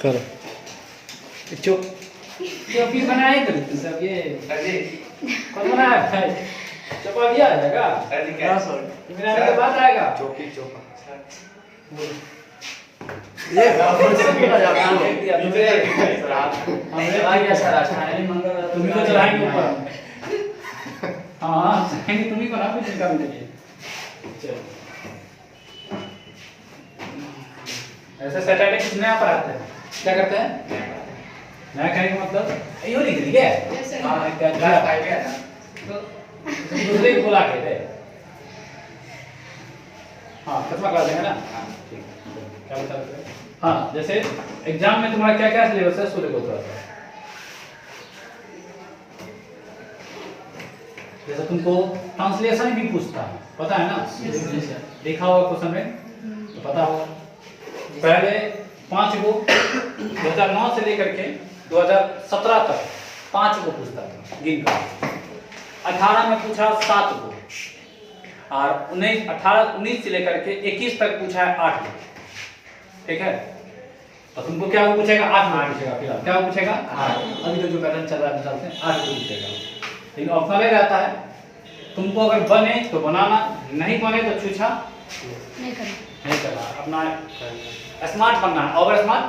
करो चुप चौकी बनाए तो सब ये अजी कौन बनाया भाई चौपा दिया जाएगा अजी क्या मेरा के बाद आएगा चौकी चौका ये हमने आ गया सर अच्छा मंगल तुम्ही को चढ़ाएंगे ऊपर हाँ चढ़ाएंगे तुम्ही को ना कुछ चिंता नहीं है चलो ऐसे सैटरडे कुछ नया पढ़ाते हैं क्या करते हैं नया कहने का मतलब यो लिख दिया हाँ क्या क्लास 5 है ना तो दूसरे को बुला के थे हाँ कितना क्लास देंगे ना हाँ ठीक क्या बता रहे थे हाँ जैसे एग्जाम में तुम्हारा क्या क्या सिलेबस है सूर्य को थोड़ा सा जैसे तुमको ट्रांसलेशन भी पूछता है पता है ना देखा होगा क्वेश्चन में तो पता होगा पहले 5 को 2009 से लेकर के 2017 तक 5 को पूछता था गिन कर 18 में पूछा 7 को और 19 से लेकर के 21 तक पूछा है 8 को ठीक है और तुमको क्या पूछेगा 8 में पूछेगा फिलहाल क्या पूछेगा 8 अभी तो जो पैटर्न चल रहा है मिसाल से 8 को पूछेगा लेकिन ऑप्शनल रहता है तुमको अगर बने तो बनाना नहीं बने तो छूछा नहीं करना अपना स्मार्ट बनना है ओवर स्मार्ट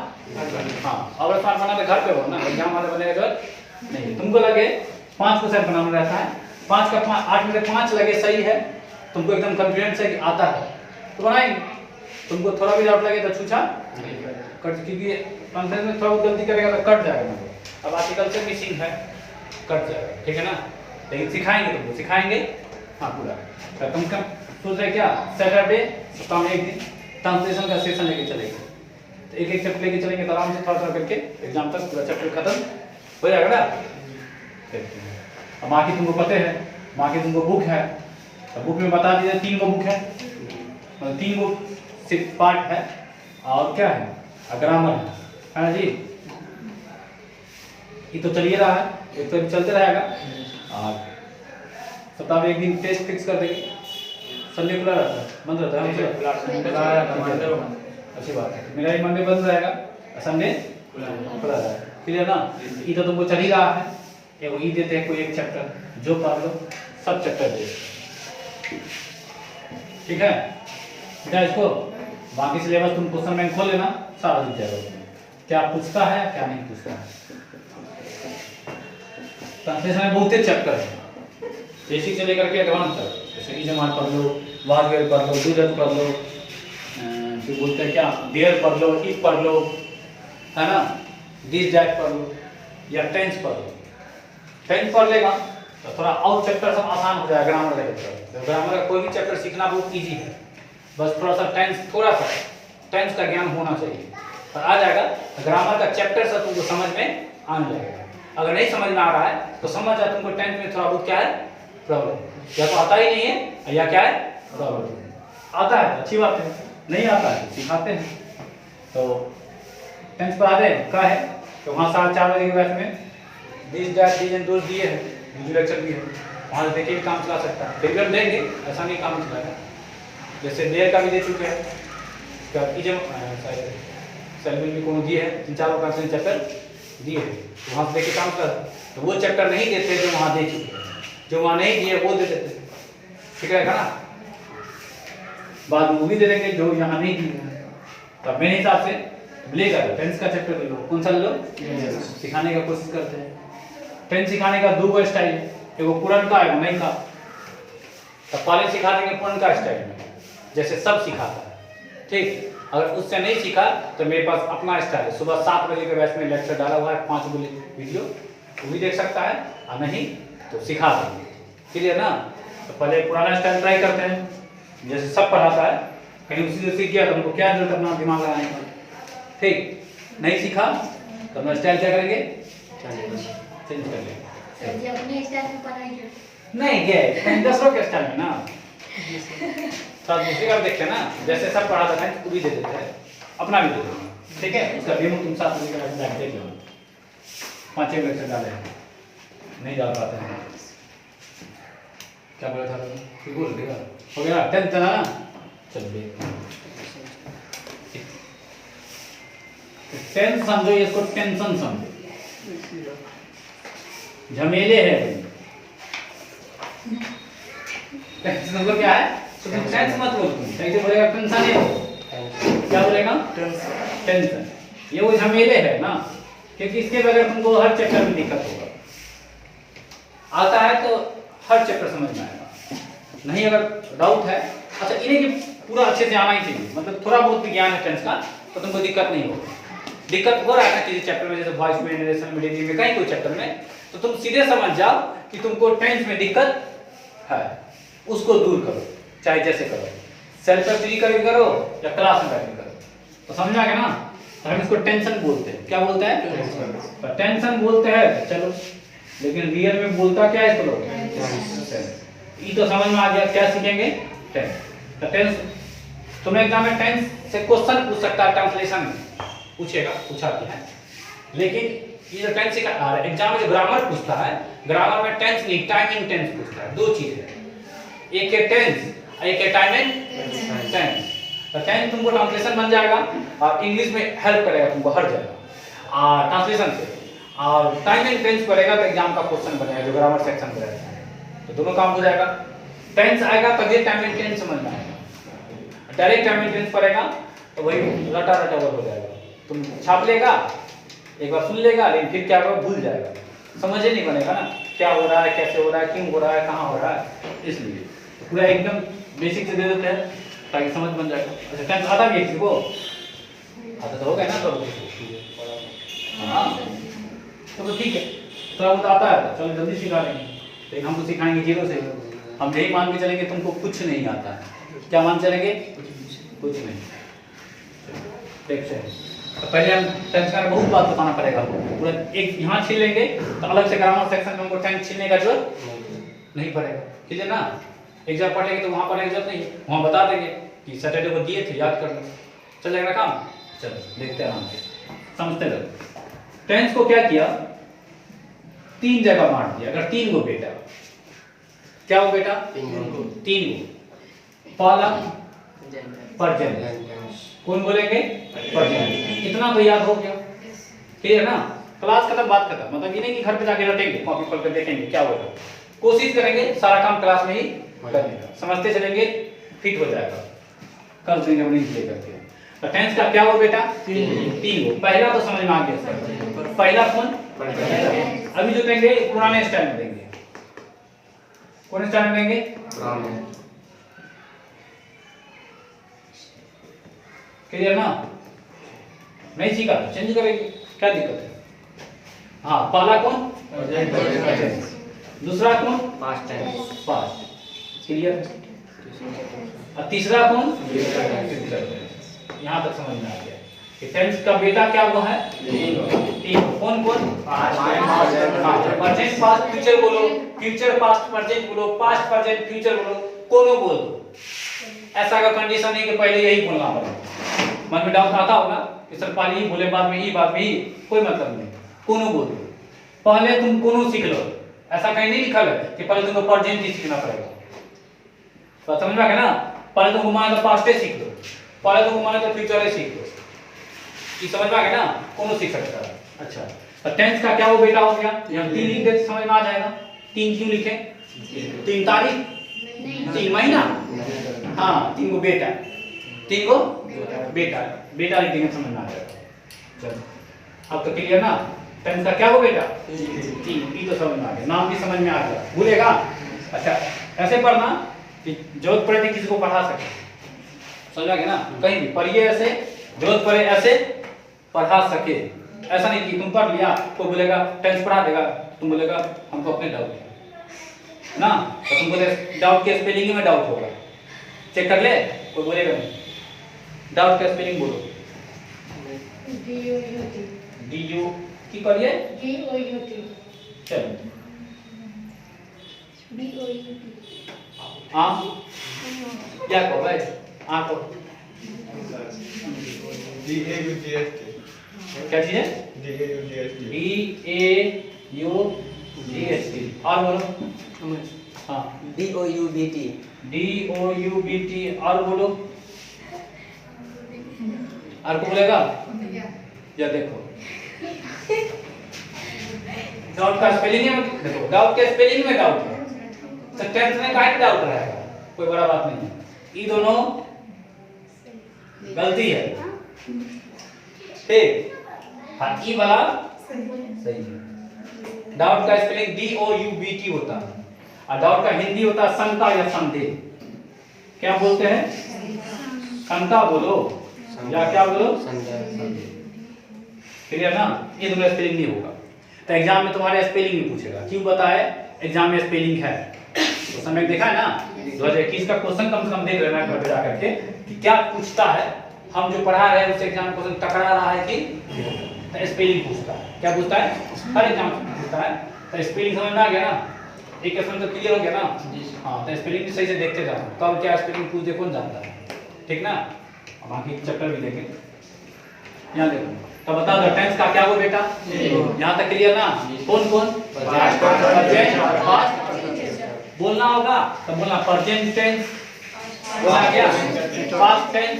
हाँ ओवर स्मार्ट बनना तो घर पे हो ना एग्जाम वाले बनेगा जरूरत नहीं तुमको लगे 5 क्वेश्चन बनाना रहता है 5 का 8 में से 5 लगे सही है तुमको एकदम कॉन्फिडेंस है कि आता है तो बनाएंगे तुमको थोड़ा भी डाउट लगे तो छूछा कट क्योंकि कॉन्फिडेंस में थोड़ा गलती करेगा तो कट जाएगा नंबर अब आर्टिकल से मिसिंग है कट जाएगा ठीक है ना लेकिन सिखाएंगे तुमको सिखाएंगे हाँ पूरा तो तुम कम सोच रहे क्या सैटरडे सप्ताह में एक दिन ट्रांसलेशन का सेशन लेके चलेंगे तो एक एक चैप्टर लेके चलेंगे तो आराम से थोड़ा थोड़ा करके एग्जाम तक पूरा चैप्टर खत्म हो जाएगा ना अब बाकी तुमको पता है बाकी तुमको बुक है तो बुक में बता दीजिए 3 गो बुक है मतलब 3 गो सिर्फ पार्ट है और क्या है ग्रामर है ना जी ये तो चलिए रहा है एक तो चलते रहेगा और सप्ताह में एक दिन टेस्ट फिक्स कर देंगे संडे खुला रहता है बंद रहता है अच्छी बात है मेरा ही मंडे बंद रहेगा संडे खुला रहेगा क्लियर ना ये तो तुमको चल ही रहा है एगो ई देते हैं कोई एक चैप्टर जो पढ़ लो सब चैप्टर दे ठीक है बेटा इसको बाकी सिलेबस तुम क्वेश्चन बैंक खोल लेना सारा दिख जाएगा उसमें क्या पूछता है क्या नहीं पूछता है ट्रांसलेशन में बहुत चैप्टर है बेसिक से लेकर के एडवांस तक जैसे इजमार पढ़ लो वारवेयर पढ़ लो दूरत पढ़ लो फिर बोलते हैं क्या देयर पढ़ लो इफ पढ़ लो है ना दिस डैट पढ़ लो या टेंस पढ़ लो टेंस पढ़ लेगा तो थोड़ा और चैप्टर सब आसान हो जाएगा ग्रामर का तो ग्रामर का कोई भी चैप्टर सीखना बहुत ईजी है बस थोड़ा सा टेंस का ज्ञान होना चाहिए और आ जाएगा ग्रामर का चैप्टर से तुमको समझ में आने लगेगा अगर नहीं समझ में आ रहा है तो समझ जाए तुमको टेंथ में थोड़ा बहुत क्या है प्रॉब्लम या तो आता ही नहीं है या क्या है प्रॉब्लम आता है अच्छी बात है नहीं आता है सिखाते हैं तो टेंथ पर आ जाए क्या है तो वहाँ 4:30 बजे के बैच में this that these and those दिए हैं वीडियो लेक्चर भी है वहाँ से देखिए काम चला सकता है फिर भी हम देंगे ऐसा नहीं काम चलाएगा जैसे देर का भी दे चुके हैं क्या सेलविल भी कोनो दिए हैं 3-4 प्रकार से चैप्टर दिए हैं तो वहाँ से देखे काम कर तो वो चैप्टर नहीं देते जो वहाँ दे चुके हैं जो वहाँ नहीं दिए वो दे देते ठीक रहेगा ना बाद में वो भी दे देंगे जो यहाँ नहीं दिए हैं तो मेरे हिसाब से लेगा टेंस का चैप्टर ले लो कौन सा ले लो सिखाने का कोशिश करते हैं टेंस सिखाने का 2 स्टाइल है एगो पुरान का एगो नई का तो पहले सिखा देंगे पुरान का स्टाइल में जैसे सब सिखाता है ठीक अगर उससे नहीं सीखा तो मेरे पास अपना स्टाइल है सुबह 7 बजे के बैच में लेक्चर डाला हुआ है 5 वीडियो वो भी देख सकता है और नहीं तो सिखा देंगे क्लियर ना तो पहले पुराना स्टाइल ट्राई करते हैं जैसे सब पढ़ाता है कहीं उसी से सीख गया तो हमको क्या जरूरत अपना दिमाग लगाने का ठीक नहीं सीखा तो अपना स्टाइल क्या करेंगे चेंज कर लेंगे नहीं गए कहीं दूसरों के स्टाइल में ना साथ दूसरी बार देखते हैं ना जैसे सब पढ़ाता है तो भी दे देते हैं अपना भी दे देते हैं ठीक है उसका डेमो तुम साथ में देख लो 5 लेक्चर डाले नहीं डाल पाते हैं क्या बोला था तुम बोल देगा हो गया 10 चला ना चल टेंस समझो, इसको टेंशन समझो, झमेले है भाई। टेंशन मतलब क्या है? तो तुम टेंस मत बोल, तुम कैसे बोलेगा? टेंशन है, क्या बोलेगा? टेंशन। ये वो झमेले है ना, क्योंकि इसके बगैर तुमको हर चैप्टर में दिक्कत होगा। आता है तो हर चैप्टर समझ में आएगा, नहीं अगर डाउट है, अच्छा इन्हें कि पूरा अच्छे से आना ही चाहिए, मतलब थोड़ा बहुत भी ज्ञान है टेंस का तो तुमको दिक्कत नहीं होगी। दिक्कत हो रहा है ना किसी चैप्टर में, जैसे वॉइस में, नरेशन में, रीडिंग में, कहीं कोई चैप्टर में, तो तुम सीधे समझ जाओ कि तुमको टेंस में दिक्कत है, उसको दूर करो, चाहे जैसे करो, सेल्फ स्टडी करके करो या क्लास में बैठ करो, तो समझ में आ गया ना? तो हम इसको टेंशन बोलते हैं। क्या बोलते हैं? टेंशन बोलते हैं। चलो, लेकिन रियल में बोलता क्या है इसको लोग? ये तो समझ में आ गया। क्या सीखेंगे? टेंस। तो टेंस तुम्हें एग्जाम में टेंस से क्वेश्चन पूछ सकता है, ट्रांसलेशन में पूछेगा, पूछा भी है। लेकिन ये जो टेंस का एग्जाम में जो ग्रामर पूछता है, ग्रामर में टेंस नहीं, टाइमिंग टेंस पूछता है। दो चीज है, एक है टेंस, एक है टाइमिंग टेंस। तो टेंस तुमको ट्रांसलेशन बन जाएगा और इंग्लिश में हेल्प करेगा तुमको हर जगह और ट्रांसलेशन से, और टाइमिंग टेंस करेगा तो एग्जाम का क्वेश्चन बनेगा जो ग्रामर सेक्शन में रहता है। तो दोनों काम हो जाएगा। टेंस आएगा तभी टाइमिंग टेंस समझ में आएगा। डायरेक्ट टाइमिंग टेंस पढ़ेगा तो वही रटा रटा हो जाएगा। तुम छाप लेगा, एक बार सुन लेगा, लेकिन फिर क्या होगा? भूल जाएगा, समझ ही नहीं बनेगा ना क्या हो रहा है, कैसे हो रहा है, क्यों हो रहा है, कहाँ हो रहा है। इसलिए पूरा एकदम बेसिक से दे देते हैं ताकि समझ बन जाएगा। अच्छा, टेंस आता भी है किसी को? आता तो हो गया ना सब? हाँ, तो ठीक है, थोड़ा बहुत आता है तो चलो जल्दी सिखा लेंगे, लेकिन हमको सिखाएंगे जीरो से। हम यही मान के चलेंगे तुमको कुछ नहीं आता है। क्या मान चलेंगे? कुछ नहीं। देखते हैं, तो पहले हम टेंस का बहुत बात बताना पड़ेगा। पूरा एक यहाँ छीन लेंगे तो अलग से ग्रामर सेक्शन में हमको टेंस छीनने का जरूरत नहीं पड़ेगा। ठीक है ना? एक जगह पढ़ेंगे तो वहाँ पढ़ने की जरूरत नहीं, वहाँ बता देंगे कि सैटरडे को दिए थे, याद कर लो, चल जाएगा काम। चलो देखते हैं आराम से, समझते रहो। टेंस को क्या किया? तीन जगह बांट दिया। अगर तीन गो बेटा, क्या हो बेटा? तीन गो। पहला प्रेजेंट, कौन बोलेंगे? प्रेजेंट। इतना तो याद हो गया, ठीक है ना? क्लास खत्म, बात खत्म। मतलब ये नहीं कि घर पे जाके रटेंगे, कॉपी खोल कर देखेंगे क्या हो रहा है। कोशिश करेंगे सारा काम क्लास में ही करने का, समझते चलेंगे, फिट हो जाएगा। कर देंगे अपनी प्ले करके। तो टेंस का क्या हो बेटा? तीन हो। पहला तो समझ में आ गया सर, पहला कौन? अभी जो देंगे पुराने स्टाइल में देंगे। कौन स्टाइल में देंगे? क्लियर ना? नहीं सीखा तो चेंज करेंगे, क्या दिक्कत है? हाँ, पहला कौन? दूसरा कौन? Past tense, past. क्लियर? और तीसरा कौन? यहाँ तक समझ में आ गया कि टेंस का बेटा क्या वो है? तीन। कौन कौन? प्रेजेंट पास्ट फ्यूचर बोलो, फ्यूचर पास्ट प्रेजेंट बोलो, पास्ट प्रेजेंट फ्यूचर बोलो, कोनो बोल दो। ऐसा का कंडीशन है कि पहले यही बोलना पड़ेगा। मन में डाउट आता होगा कि सर पहले ही बोले बाद में ही, बाद में ही, कोई मतलब नहीं, कोनो बोल दो। पहले तुम कोनो सीख लो, ऐसा कहीं नहीं लिखा है कि पहले तुमको प्रेजेंट ही सीखना पड़ेगा। तो समझ में आ गया ना? पहले तुमको माने तो पास्ट ही सीख लो, पहले तुमको माने तो फ्यूचर ही सीख लो। ये समझ में आ गया ना? कोनो सीख सकता है। अच्छा, तो टेंस का क्या वो बेटा हो गया? यहाँ तीन लिख दे समझ में आ जाएगा। तीन क्यों लिखे? तीन तारीख, तीन महीना, हाँ, तीन को बेटा, तीन को बेटा, बेटा लिखेंगे समझ में आ जाएगा। चलो, अब तो क्लियर ना? टेंस का क्या हो बेटा? तीन। ये तो समझ में आ गया, नाम भी समझ में आ गया, भूलेगा? अच्छा, ऐसे पढ़ना कि जरूरत पड़े तो किसी को पढ़ा सके, समझ आ गया ना? कहीं भी पढ़िए ऐसे, जरूरत पड़े ऐसे पढ़ा सके। ऐसा नहीं कि तुम पढ़ लिया, कोई बोलेगा टेंस पढ़ा देगा, तुम बोलेगा हमको अपने डाउट है ना, तो तुम बोले डाउट के स्पेलिंग में डाउट होगा, चेक कर ले, कोई बोलेगा नहीं। डाउट का स्पेलिंग बोलो। डी यू की करिए, चलो क्या कहो भाई? को क्या चीज है? DAUGST। और बोलो। हाँ, DOUBT। और बोलो, और को बोलेगा या देखो डाउट का स्पेलिंग में देखो, डाउट के स्पेलिंग में डाउट है तो टेंस में काहे डाउट रहेगा, कोई बड़ा बात नहीं है। ये दोनों गलती है, ठीक। हाँ ई वाला सही है। डाउट का स्पेलिंग DOUBT होता है और डाउट का हिंदी होता है शंका या संदेह। क्या बोलते हैं? शंका बोलो या क्या बोलो? क्लियर ना? ये दोनों स्पेलिंग नहीं होगा तो एग्जाम में तुम्हारे स्पेलिंग नहीं पूछेगा। क्यों बताए? एग्जाम में स्पेलिंग है तो समय देखा है ना 2021 का क्वेश्चन कम से कम देख लेना घर पे जा करके कि क्या पूछता है। हम जो पढ़ा रहे हैं उससे एग्जाम क्वेश्चन टकरा रहा है कि तो स्पेलिंग पूछता है। क्या पूछता है? हर एग्जाम पूछता है। तो स्पेलिंग समझ में आ गया ना? एक क्वेश्चन तो क्लियर हो गया ना? हाँ तो स्पेलिंग भी सही से देखते जाओ, कब क्या स्पेलिंग पूछ दे कौन जानता है, ठीक ना? अब बाकी चैप्टर भी देखें। यहाँ देखो तो बता दो टेंस का क्या हो बेटा? यहाँ तक क्लियर ना? कौन कौन? बोलना होगा तो बोलना प्रेजेंट टेंस, बोला क्या? पास्ट टेंस,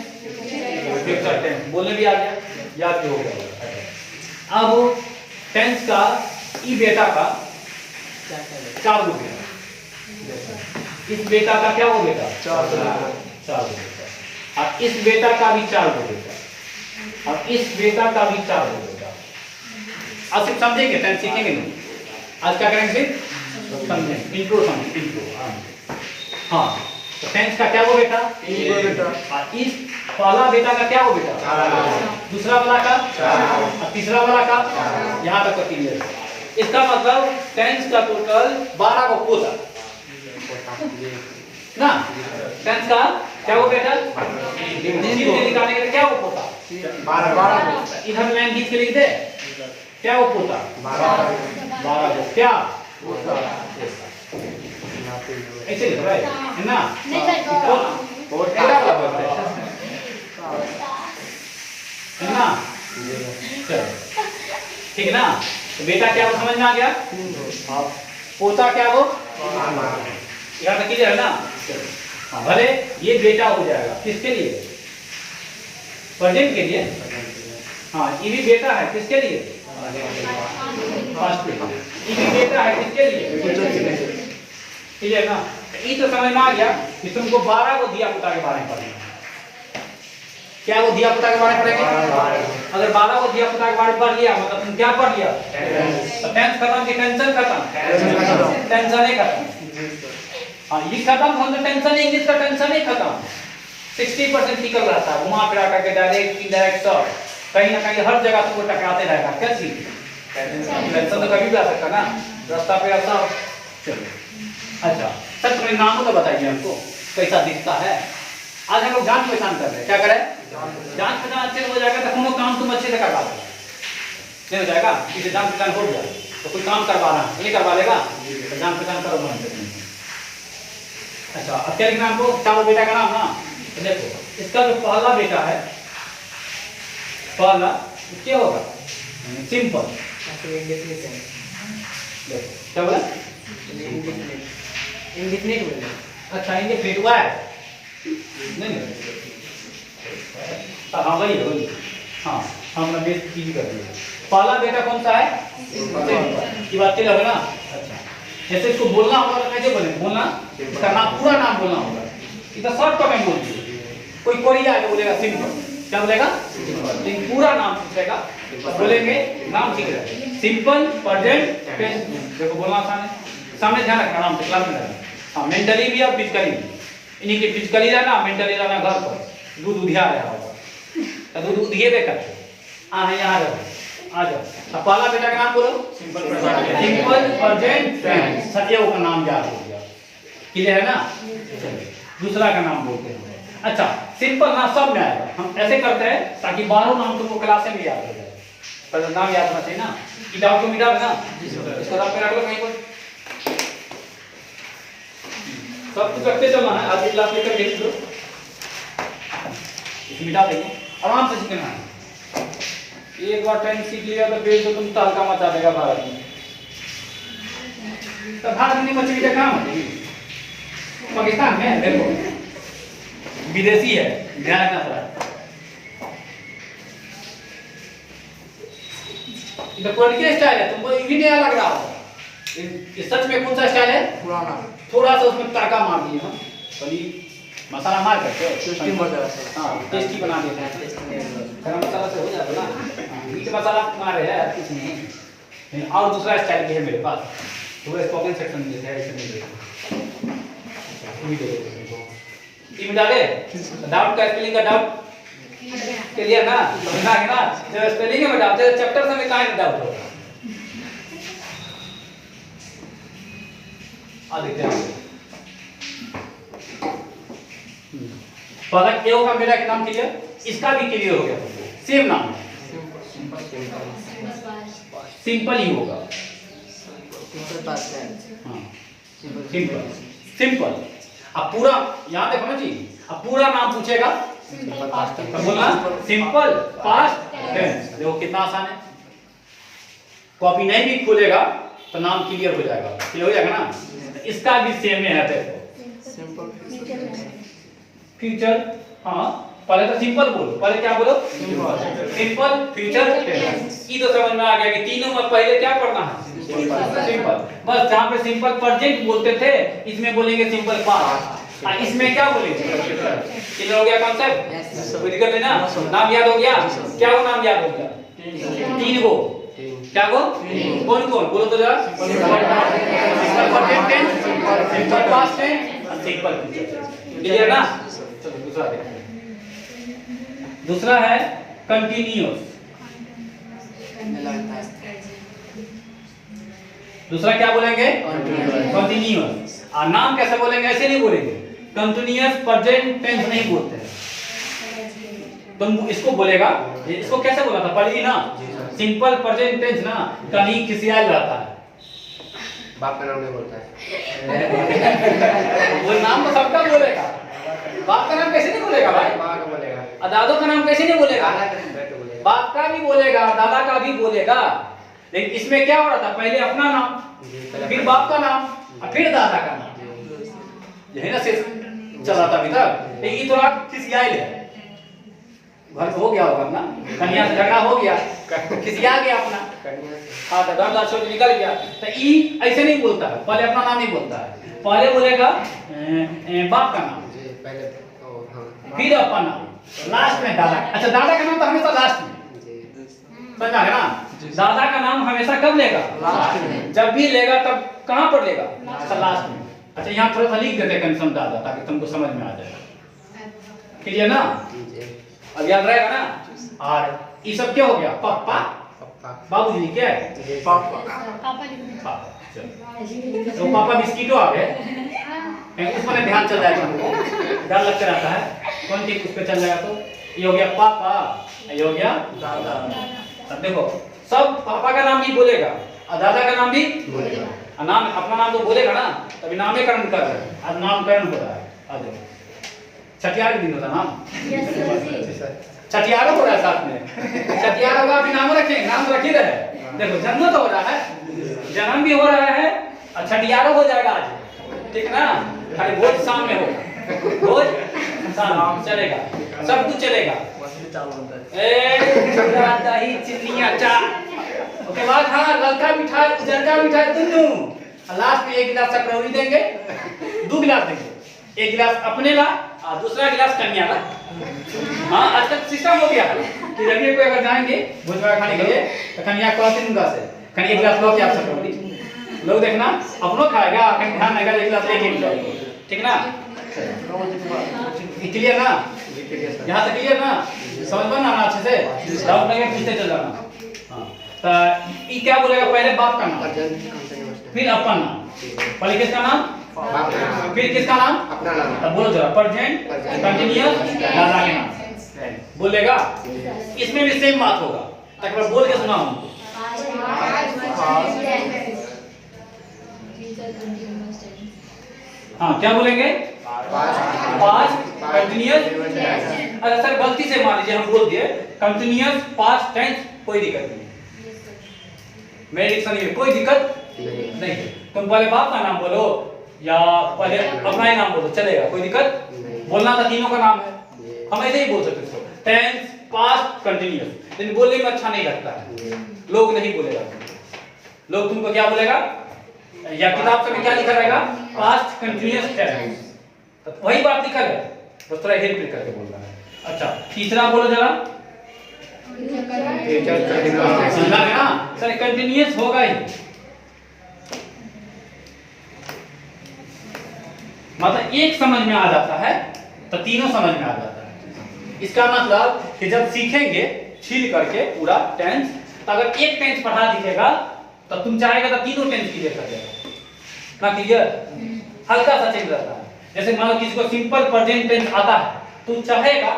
फ्यूचर टेंस, बोलने भी आ गया, याद भी हो गया। अब टेंस का ई बेटा का चार हो गया, इस बेटा का क्या हो बेटा? चार हो बेटा, और इस बेटा का भी चार हो बेटा, और इस बेटा का भी चार हो बेटा। आज सिर्फ समझेंगे, टेंस सीखेंगे नहीं। आज क्या करेंगे? सिर्फ समझेंगे, इंट्रो समझेंगे, इंट्रो। हाँ तो टेंस का क्या हो बेटा? और इस पहला बेटा का क्या हो बेटा? दूसरा वाला का और तीसरा वाला का, यहाँ तक क्लियर है। इसका मतलब टेंस का टोटल 12 को पोता ना। टेंस का क्या हो बेटा? दिन के निकालने के लिए क्या हो पोता? 12। इधर लाइन खींच के लिख दे, क्या हो पोता? 12 को क्या ऐसे लिख रहा है ना? ना ठीक ना? तो बेटा क्या हो समझ में आ गया? पोता क्या हो? यहाँ तक क्लियर है ना? हाँ भले ये बेटा हो जाएगा, किसके लिए? प्रेजेंट के लिए। हाँ ये भी बेटा है, किसके लिए? पास्ट के लिए। ये भी बेटा है, किसके लिए? क्लियर ना? ये तो समझ में आ गया कि तुमको 12 को दिया पुता के बारे में पढ़ना। क्या वो दिया पुता के बारे में पढ़ेंगे? अगर 12 को दिया पुता के बारे में पढ़ लिया मतलब तुम क्या पढ़ लिया? तो टेंस खत्म कि टेंशन खत्म? टेंशन ही खत्म। हाँ ये खत्म हो तो टेंशन, इंग्लिश का टेंशन ही खत्म। 60% निकल रहता है, घुमा फिरा करके डायरेक्ट इनडायरेक्ट सब कहीं ना कहीं हर जगह तुमको टकराते रहेगा। क्या चीज? टेंशन तो कभी भी आ सकता ना, रास्ता पे ऐसा। अच्छा सर तुम्हें नाम तो बताइए हमको कैसा दिखता है। आज हम लोग जान पहचान कर रहे हैं, क्या करें? जान पहचान अच्छे से हो जाएगा तो कोनो काम तुम अच्छे से करवा दोगे। नहीं हो जाएगा किसी जान पहचान हो गया तो कोई काम करवा रहा है नहीं करवा लेगा, तो जान पहचान करो मन। अच्छा अब क्या लिखना हमको? चारों बेटा का नाम ना। तो देखो इसका जो पहला बेटा है, पहला क्या होगा? सिंपल। देखो क्या बोला? इंडेफिनिट बोला। अच्छा इंडेफिनिट हुआ है नहीं नहीं हाँ वही है वही। हाँ हमने बेस चीज कर दिया। पहला बेटा कौन सा है? ये बात क्लियर है ना? अच्छा जैसे इसको बोलना होगा तो कैसे बोलेंगे? बोलना इसका नाम, पूरा नाम बोलना होगा। इतना शॉर्ट में बोल दीजिए। कोई कोरिया है तो बोलेगा सिंपल, क्या बोलेगा? लेकिन पूरा नाम पूछेगा तो बोलेंगे नाम ठीक है। Simple present tense. देखो बोलना आसान है, सामने ध्यान रखना, नाम क्लास में रहना। हाँ मेंटली भी और फिजिकली भी। इन्हीं के फिजिकली रहना, मेंटली रहना घर पर। दूध उधिया रहा होगा तो दूध उधिए दे करके यहाँ रहो, आ जाओ। अब पहला बेटा का नाम बोलो। Simple present tense. सत्यो का नाम याद हो गया, क्लियर है ना? दूसरा का नाम बोलते हैं। अच्छा सिंपल ना सब में आएगा, हम ऐसे करते हैं ताकि 12 नाम तुमको क्लास में याद हो जाए। पर नाम याद होना चाहिए ना, कि डाउट को मिटा देना। इसको रख के रख लो कहीं पर, सब कुछ रखते चलना है। आज क्लास लेकर देख लो, इसको मिटा देंगे, आराम से सीखना है। एक बार टेंस सीख लिया तो फिर तो तुम तहलका मचा देगा भारत में। तो भारत में नहीं मचेगी तो कहाँ मचेगी? पाकिस्तान में देखो विदेशी है, ध्यान रखना थोड़ा। ये तो पुरानी स्टाइल है, तुमको ये भी नया लग रहा होगा। ये सच में कौन सा स्टाइल है? पुराना। थोड़ा सा उसमें तड़का मार दिए हम, पनीर मसाला मार करके टेस्टी मर जाएगा सर। हाँ टेस्टी बना देते हैं। गरम मसाला से हो जाता ना, मीट मसाला मार रहे हैं कुछ नहीं। और दूसरा स्टाइल भी है मेरे पास, तो वो स्पोकन सेक्शन में है, ऐसे नहीं देखो। ये मिटा दे, डाउट का स्पेलिंग का डाउट क्लियर ना, समझना है ना। जब स्पेलिंग में डाउट है, चैप्टर से में कहाँ डाउट होगा। आ देखते हैं पहला ए का मेरा नाम क्लियर, इसका भी क्लियर हो गया, सेम नाम है, सिंपल ही होगा। हाँ सिंपल सिंपल। अब पूरा यहाँ देखो ना जी, अब पूरा नाम पूछेगा तो बोलना सिंपल पास्ट टेंस। देखो कितना आसान है, कॉपी नहीं भी खोलेगा तो नाम क्लियर हो जाएगा, क्लियर हो जाएगा ना। इसका भी सेम है, देखो फ्यूचर। हाँ पहले तो सिंपल बोलो, पहले क्या बोलो? Simple future tense. ये तो समझ में आ गया कि तीनों में पहले क्या पढ़ना है? सिंपल। बस जहाँ पे सिंपल प्रेजेंट बोलते थे, इसमें बोलेंगे सिंपल पास्ट। इसमें क्या बोलेंगे? क्लियर हो गया कॉन्सेप्ट? कोई दिक्कत नहीं ना? नाम याद हो गया? क्या वो नाम याद हो गया? 3 गो। क्या गो? कौन कौन बोलो तो जरा। Simple present tense, simple past tense, simple future tense. Clear ना? चलो दूसरा देखते हैं। दूसरा है कंटिन्यूअस। दूसरा क्या बोलेंगे? कंटिन्यूअस। और नाम कैसे बोलेंगे? ऐसे नहीं बोलेंगे, कंटिन्यूअस प्रेजेंट टेंस नहीं बोलते हैं। तुम इसको बोलेगा, इसको कैसे बोला था पढ़ी ना? सिंपल प्रेजेंट टेंस ना, कहीं किसी आयल रहता है, बाप का नाम नहीं बोलता है। वो नाम तो सबका बोलेगा, बाप का नाम कैसे नहीं बोलेगा भाई? माँ का बोलेगा, दादों का नाम कैसे नहीं बोलेगा? दादा का बेटे बोलेगा, बाप का भी बोलेगा, दादा का भी बोलेगा। लेकिन इसमें क्या हो रहा था? पहले अपना नाम, फिर बाप का नाम, और फिर दादा का नाम, यही ना सिर्फ चला था अभी तक। लेकिन थोड़ा खिसियाई है, घर हो गया होगा अपना, कन्या से झगड़ा हो गया, खिसिया गया अपना, हाँ तो घर छोड़ निकल गया। तो ई ऐसे नहीं बोलता है, पहले अपना नाम नहीं बोलता है, पहले बोलेगा बाप का नाम, फिर अपना नाम, लास्ट में दादा। अच्छा दादा का नाम तो हमेशा लास्ट में, समझा है ना? दादा का नाम हमेशा कब लेगा? लास्ट में। जब भी लेगा तब कहाँ पर लेगा? लास्ट में। अच्छा यहाँ थोड़ा सा लिख देते हैं कंसम दादा, ताकि तुमको समझ में आ जाए, क्लियर ना? अब याद रहेगा ना? और ये सब क्या हो गया? पापा बाबूजी क्या है? पापा। तो पापा बिस्किटो आ गए, उस पर ध्यान चल जाएगा, हमको डर लगता रहता है कौन चीज उस पर चल जाएगा। तो ये हो गया पापा, ये हो गया दादा। अब देखो सब पापा का नाम भी बोलेगा और दादा का नाम भी बोलेगा, और नाम अपना नाम तो बोलेगा ना, तभी नामकरण कर रहे हैं, आज नामकरण हो रहा है। आज देखो छठियार के दिन होता नाम, छठियार हो रहा है साथ में, छठियार होगा अभी नाम रखेंगे, नाम रख ही रहे। देखो जन्म तो हो रहा है, जन्म भी हो रहा है और छठियारो हो जाएगा आज, ठीक ना? खाली भोज शाम में होगा, भोज शाम चलेगा, सब कुछ चलेगा। दही चिनिया चाट, उसके बाद हाँ ललका मिठाई उजरका मिठाई दोनों, लास्ट में 1 गिलास सकरौरी देंगे, 2 गिलास देंगे, 1 गिलास अपने ला और दूसरा गिलास कन्या ला। हाँ आज तक सिस्टम हो गया कि रविवार को अगर जाएंगे भोज खाने के लिए तो कन्या को आते उनका से कन्या 1 गिलास लो के आप सकरौरी लोग देखना अपनों खाएगा, कहीं ध्यान रहेगा 1 गिलास लेके जाएगा, ठीक ना? क्लियर ना? यहाँ तक क्लियर ना? समझ में ना अच्छे से? डाउट नहीं है पीछे चल जाना। हाँ तो ये क्या बोलेगा? पहले बाप का नाम, फिर अपना नाम, पहले किसका नाम? फिर किसका नाम? अपना नाम। तब बोलो जरा प्रेजेंट कंटीन्यूअस दादा के नाम बोलेगा। इसमें भी सेम बात होगा, एक बार बोल के सुनाओ हमको। हाँ क्या बोलेंगे? Past continuous. अगर सर गलती से मान लीजिए हम बोल दिए कंटीन्यूअस पास्ट टेंस, कोई दिक्कत नहीं, मेरे डिक्शनरी में कोई दिक्कत नहीं। तुम पहले बाप का नाम बोलो या पहले अपना ही नाम बोलो, चलेगा, कोई दिक्कत। बोलना था तीनों का नाम है, हम ऐसे ही बोल सकते हैं टेंस पास्ट कंटीन्यूअस। लेकिन बोलने में अच्छा नहीं लगता है, लोग नहीं बोलेगा तुमको। लोग तुमको क्या बोलेगा, या किताब से क्या लिखा रहेगा, पास्ट कंटिन्यूअस टेंस, तो वही बात लिखा है, बस थोड़ा हेल्प करके बोल रहा है। अच्छा तीसरा बोलो जरा, समझा ना सर, कंटिन्यूअस होगा ही, मतलब एक समझ में आ जाता है तो तीनों समझ में आ जाता है। इसका मतलब कि जब सीखेंगे छील करके पूरा टेंस, तो अगर एक टेंस पढ़ा दिखेगा तो तुम चाहेगा तो तीनों टेंस क्लियर कर देगा ना, क्लियर हल्का सा चेंज रहता है। जैसे मान लो किसी को सिंपल प्रेजेंट टेंस आता है, तो चाहेगा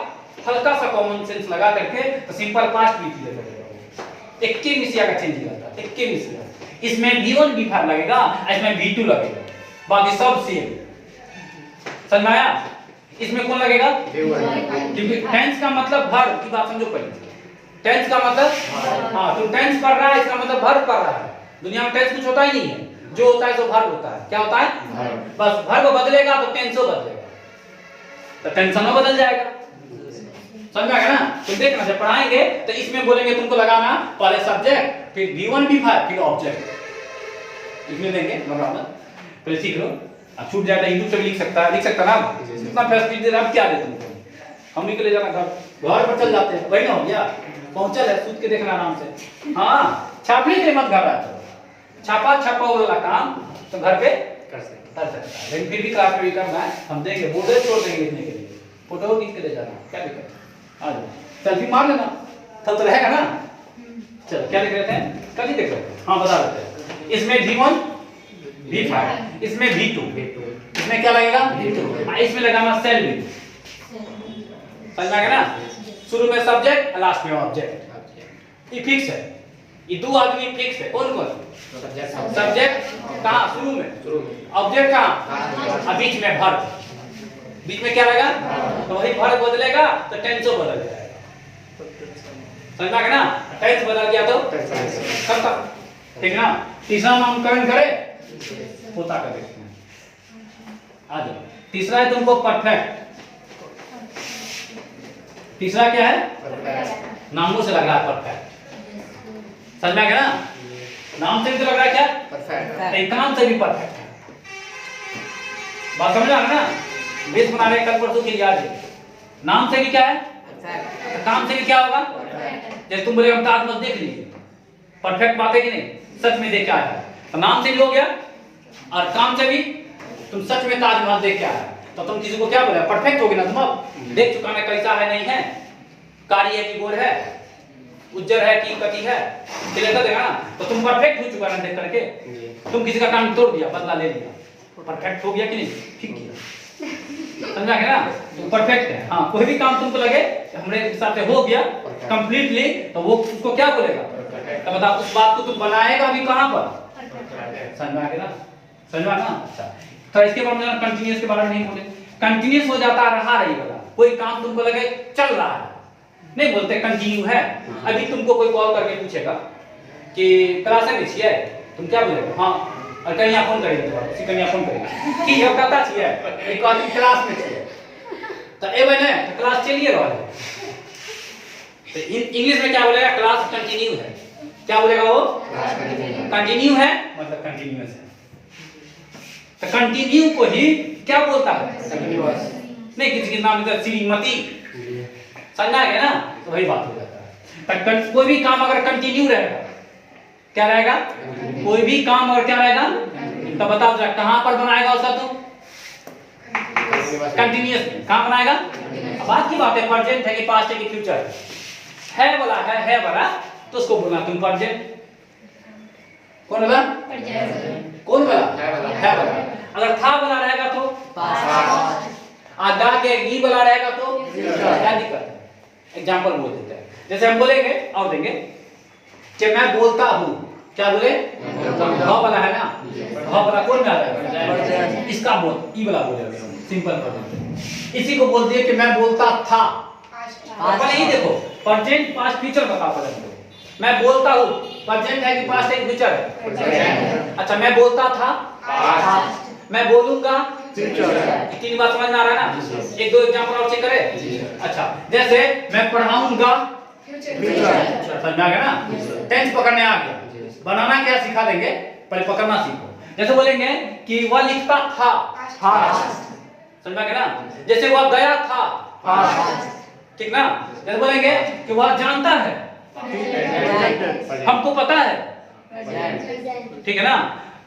हल्का सा कॉमन सेंस लगा करके तो सिंपल पास्ट भी क्लियर कर देगा। एक के मिसिया का चेंज रहता है, एक के मिसिया, इसमें V1 V5 लगेगा, इसमें V2 लगेगा, बाकी सब सेम। समझ में आया? इसमें कौन लगेगा, क्योंकि टेंस का मतलब वर्ब की बात समझो पहले। टेंस का मतलब हाँ, तो टेंस पढ़ रहा है इसका मतलब वर्ब पढ़ रहा है। दुनिया में टेंस कुछ होता ही नहीं है, जो होता है सो वर्ब होता है। क्या होता है, बस वर्ब बदलेगा तो टेंसो बदलेगा, तो टेंशनो बदल जाएगा। समझ में आ गया ना? तो देखना जब पढ़ाएंगे तो इसमें बोलेंगे तुमको लगाना पहले सब्जेक्ट, फिर V1 V5, फिर ऑब्जेक्ट, इसमें देंगे बराबर। पहले सीख लो, अब छूट जाए तो यूट्यूब से भी लिख सकता है, लिख सकता ना, इतना फैसिलिटी दे रहा, अब क्या दे तुमको, हम भी के ले जाना घर पर चल जाते हैं, वही ना हो गया, पहुंचल है, सूत के देखना आराम से। हाँ छापने के लिए मत घबरा, छापा छापा वाला काम तो घर पे कर सकता है, लेकिन फिर भी क्लास में भी करना है, हम देंगे, बोर्डर छोड़ देंगे लिखने के लिए, फोटो खींच के ले जाना, क्या दिक्कत है, आ जाओ सेल्फी मार लेना, तब तो रहेगा ना। चलो क्या लिख रहे थे, कल देख रहे हाँ बता देते हैं। इसमें V1 V5, इसमें V2, इसमें क्या लगेगा V2, इसमें लगाना सेल भी, समझ में आ गया ना? शुरू में सब्जेक्ट, लास्ट में ऑब्जेक्ट, ये फिक्स है, ये दो आदमी फिक्स है। कौन कौन, सब्जेक्ट कहाँ शुरू में, ऑब्जेक्ट कहाँ, बीच में वर्ब, बीच में क्या रहेगा, तो वही वर्ब बदलेगा तो टेंसो बदल जाएगा। समझ में आ गया ना? टेंस बदल गया तो खत्म, ठीक ना? तीसरा नामकरण करे, होता का देखते हैं, आ जाओ। तीसरा है तुमको परफेक्ट। तीसरा क्या है, नामों से लग रहा है परफेक्ट, समझ में आ गया ना? नाम से भी तो लग रहा है क्या परफेक्ट, काम से भी परफेक्ट है, बात समझ आ रहा है ना? बेस बना रहे कल परसों के याद है, नाम से भी क्या है तो काम से भी क्या होगा, जैसे तुम बोले हम ताजमहल देख लीजिए, परफेक्ट बात है कि नहीं, सच में देख के आया, तो नाम से भी हो गया और काम से भी तुम सच में ताजमहल देख के आया, तो तुम किसी को क्या बोले, परफेक्ट हो गया ना, तुम अब देख चुका मैं कैसा है नहीं है, कारी है कि गोर है, उज्जर है कि कटी है, क्लियर कर देगा ना, तो तुम परफेक्ट हो चुका ना देख करके, तुम किसी का काम तोड़ दिया, बदला ले लिया, परफेक्ट हो गया कि नहीं, ठीक किया, समझा गया ना? तो परफेक्ट है। हाँ कोई भी काम तुमको लगे हमारे हिसाब से हो गया कंप्लीटली, तो वो उसको क्या बोलेगा, तो बताओ उस बात को तुम बनाएगा अभी कहां पर, समझ में आ गया ना? समझ में आ ना? अच्छा तो इसके बारे में कंटीन्यूअस के बारे में नहीं बोले, कंटीन्यूअस हो जाता रहा रही वाला, कोई काम तुमको लगे चल रहा है, नहीं बोलते कंटिन्यू है। अभी तुमको कोई कॉल करके पूछेगा कि क्लास में छिए, तुम क्या बोलोगे, हाँ और कहीं फोन करेंगे, तो कहीं फोन करेंगे कि ये कहता छिए एक आदमी क्लास में छिए, तो ए बने तो क्लास चलिए रहा है, तो इंग्लिश में क्या बोलेगा, क्लास कंटिन्यू है, क्या बोलेगा वो, कंटिन्यू है मतलब कंटिन्यूअस है, तो कंटिन्यू को ही क्या बोलता है, नहीं किसी के नाम इधर श्रीमती, समझ आ गया ना? तो वही बात हो जाता है। तो कोई भी काम अगर कंटिन्यू रहेगा, क्या रहेगा, कोई भी काम अगर क्या रहेगा, तो बताओ जरा कहां पर बनाएगा उसका, तुम कंटिन्यूअस में कहां बनाएगा, बात की बात है, प्रेजेंट है कि पास्ट है कि फ्यूचर है बोला है बोला, तो उसको बोलना तुम प्रेजेंट, कौन बोला, कौन बोला, है बोला, अगर था बोला रहेगा तो पास्ट, आगा के गी बोला रहेगा तो क्या दिक्कत है, एग्जांपल बोल देते हैं, जैसे हम बोलेंगे और देंगे कि मैं बोलता हूं, क्या बोले, हाँ बोला है ना, हाँ बोला कौन में आ रहा है, इसका बोल ई वाला बोलेंगे, सिंपल प्रेजेंट। इसी को बोल दिए कि मैं बोलता था, पहले ही देखो प्रेजेंट पास्ट फ्यूचर बताओ पहले, मैं बोलता हूं प्रेजेंट है कि पास्ट है कि फ्यूचर है, अच्छा मैं बोलता था पास्ट, मैं बोलूंगा फ्यूचर है, तीन बात समझ में आ रहा है ना? एक दो एग्जांपल और चेक करें। अच्छा जैसे मैं पढ़ाऊंगा समझ में आ गया ना? टेंस पकड़ने आ गया। बनाना क्या सिखा देंगे, पहले पकड़ना सीखो। जैसे बोलेंगे कि वह लिखता था, समझ में आ गया ना? जैसे वह गया था, ठीक ना? जैसे बोलेंगे कि वह जानता है, हमको पता है, ठीक है ना?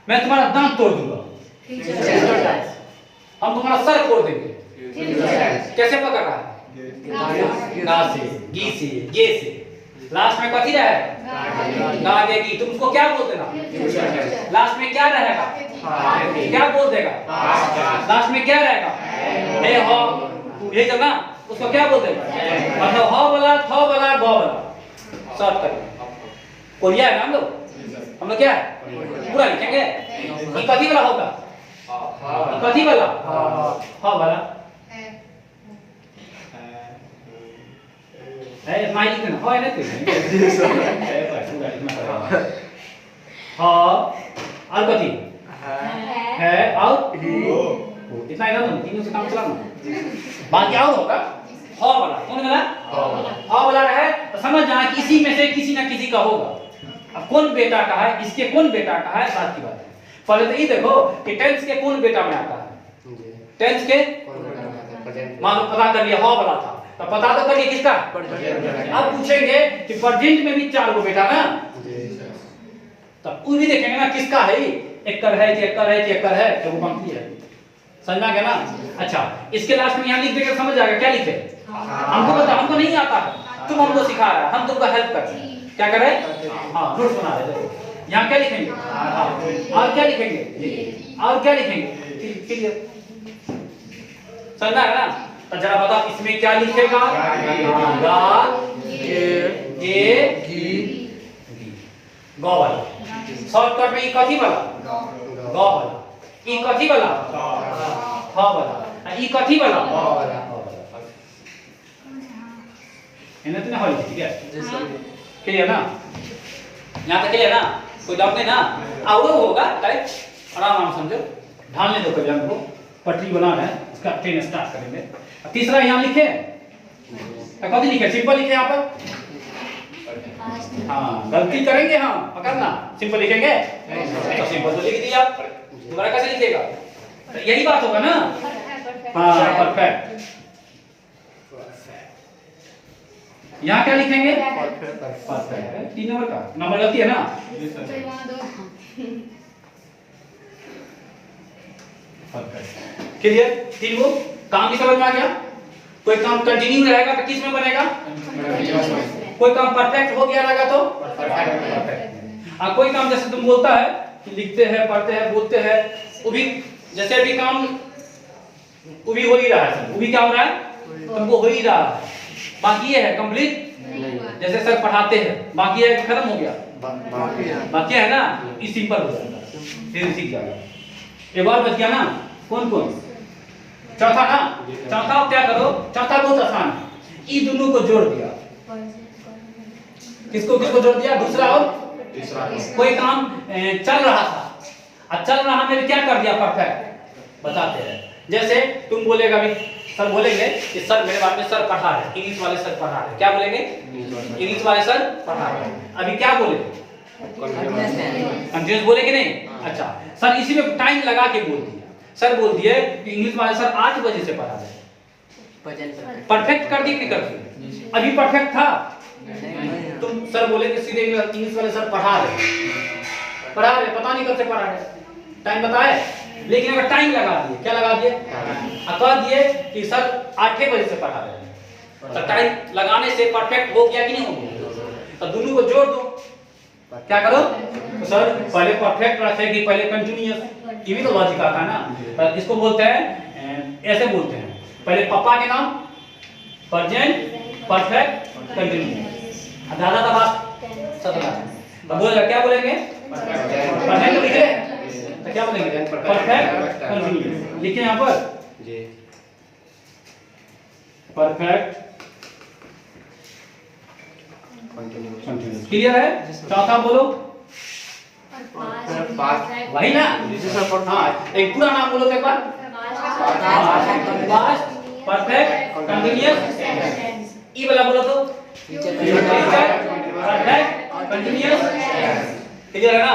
मैं तुम्हारा दांत तोड़ दूंगा, हम तुम्हारा सर फोड़ देंगे। कैसे पकड़ रहा है? गा से, गी से, गे से। लास्ट में कथी रहे? गागेगी। तुम उसको क्या बोल देना? लास्ट में क्या रहेगा? क्या बोल देगा? लास्ट में क्या रहेगा? हे हो, ये जब ना उसको क्या बोल देगा? मतलब हो वाला, थ वाला, ग वाला शॉर्ट कर। कोरिया है ना हम लोग क्या है? पूरा लिखेंगे। ये कथी वाला होगा? कथी वाला? ह वाला है। माई लिखना हो है ना कोई? हाँ और कथी है? और इतना ही ना, तीनों से काम चलाना। बाकी और होगा ह वाला। कौन वाला? ह वाला है तो समझ जाना कि इसी में से किसी ना किसी का होगा। अब कौन बेटा का है, इसके कौन बेटा का है, बात की बात है। पहले तो ये देखो कि टेंस के कौन बेटा में आता है। टेंस के मान लो पता कर लिया ह वाला था, तो पता तो करिए किसका। अब पूछेंगे कि प्रेजेंट में भी 4 गो बेटा ना, तब वो भी देखेंगे ना किसका है। एक्कर है कि एक्कर है कि एक्कर है, तो वो बाकी है। समझ में आ गया ना? अच्छा, इसके लास्ट में यहाँ लिख देगा, समझ जाएगा क्या लिखे। हमको पता, हमको नहीं आता है, तुम हमको सिखा रहा है, हम तुमको हेल्प कर रहे हैं। क्या कर रहे हैं? हाँ, नोट्स बना रहे हैं। यहाँ क्या लिखेंगे? और क्या लिखेंगे? और क्या लिखेंगे? क्लियर? समझ में आ गया ना? तो जरा बताओ इसमें क्या लिखेगा? गा, गे, गी, गौ वाला। शॉर्टकट में ई कथी वाला? गौ वाला। ई कथी वाला? ह वाला। ई कथी वाला? इन्हें तो नहीं ठीक है? क्लियर ना? यहाँ तक क्लियर ना? कोई डाउट नहीं ना? और होगा टाइप, आराम समझो। ढालने दो कभी हमको, पटरी बनाना है, उसका ट्रेन स्टार्ट करेंगे। तीसरा यहाँ लिखे, कथी लिखे? सिंपल लिखे यहाँ पर। हाँ, गलती करेंगे हम, पकड़ना। सिंपल लिखेंगे तो सिंपल तो लिख दिया, दोबारा कैसे लिखेगा? तो यही बात होगा ना? हाँ, परफेक्ट। यहाँ क्या लिखेंगे? परफेक्ट। 3 नंबर का नंबर गलती है ना? परफेक्ट। क्लियर? 3 को काम की समझ में आ गया? कोई काम कंटिन्यू रहेगा तो किस में बनेगा? कोई काम परफेक्ट हो गया रहेगा तो परफेक्ट। और कोई काम जैसे तुम बोलता है कि लिखते हैं, पढ़ते हैं, बोलते हैं, वो भी जैसे अभी काम वो भी हो ही रहा है, वो भी क्या हो रहा है? तुमको हो ही रहा है। बाकी ये है कंप्लीट, जैसे सर पढ़ाते हैं, बाकी है खत्म हो गया, बाकी है ना? ये सिंपल हो जाएगा, फिर सीख जाएगा। एक बार बच गया ना? कौन कौन? चौथा ना? चौथा क्या करो? चौथा बहुत आसान है। ये दोनों को जोड़ दिया। किसको किसको जोड़ दिया? दूसरा और तीसरा। कोई काम चल रहा था, अब चल रहा में क्या कर दिया? परफेक्ट। बताते हैं, जैसे तुम बोलेगा भी, सर बोलेंगे कि सर मेरे बारे में सर पढ़ा है, इंग्लिश वाले सर पढ़ा है। क्या बोलेंगे? इंग्लिश वाले सर पढ़ा है। अभी क्या बोले? कंटिन्यूअस बोले कि नहीं? अच्छा, सर इसी में टाइम लगा के बोल दिया। सर बोल दिए कि इंग्लिश वाले सर 8 बजे से पढ़ा रहे। परफेक्ट कर दी कि कर दी? अभी परफेक्ट था? तुम सर बोले कि सीधे इंग्लिश वाले सर पढ़ा रहे, पता नहीं कब से पढ़ा रहे, टाइम बताए, लेकिन अगर टाइम लगा दिए, क्या लगा दिए? कह दिए कि सर 8 बजे से पढ़ा रहे हैं, तो टाइम लगाने से परफेक्ट हो गया कि नहीं हो गया? तो दोनों को जोड़ दो। क्या करो? तो सर पहले परफेक्ट रखे कि पहले कंटिन्यूअस, ये भी तो लॉजिक आता है ना? तो इसको बोलते हैं, ऐसे बोलते हैं, पहले पापा के नाम, प्रेजेंट परफेक्ट कंटिन्यूअस, दादा का बात सदला। तो बोलेगा क्या बोलेंगे? परफेक्ट लिख ले, तो क्या बोलेंगे? Perfect continuous. लिखे यहाँ पर जी, परफेक्ट कंटिन्यूअस। क्लियर है? चौथा बोलो, वही ना? हाँ, एक पूरा नाम बोलो एक बार। Past perfect continuous. ई वाला बोलो तो कंटिन्यूअस क्लियर है ना?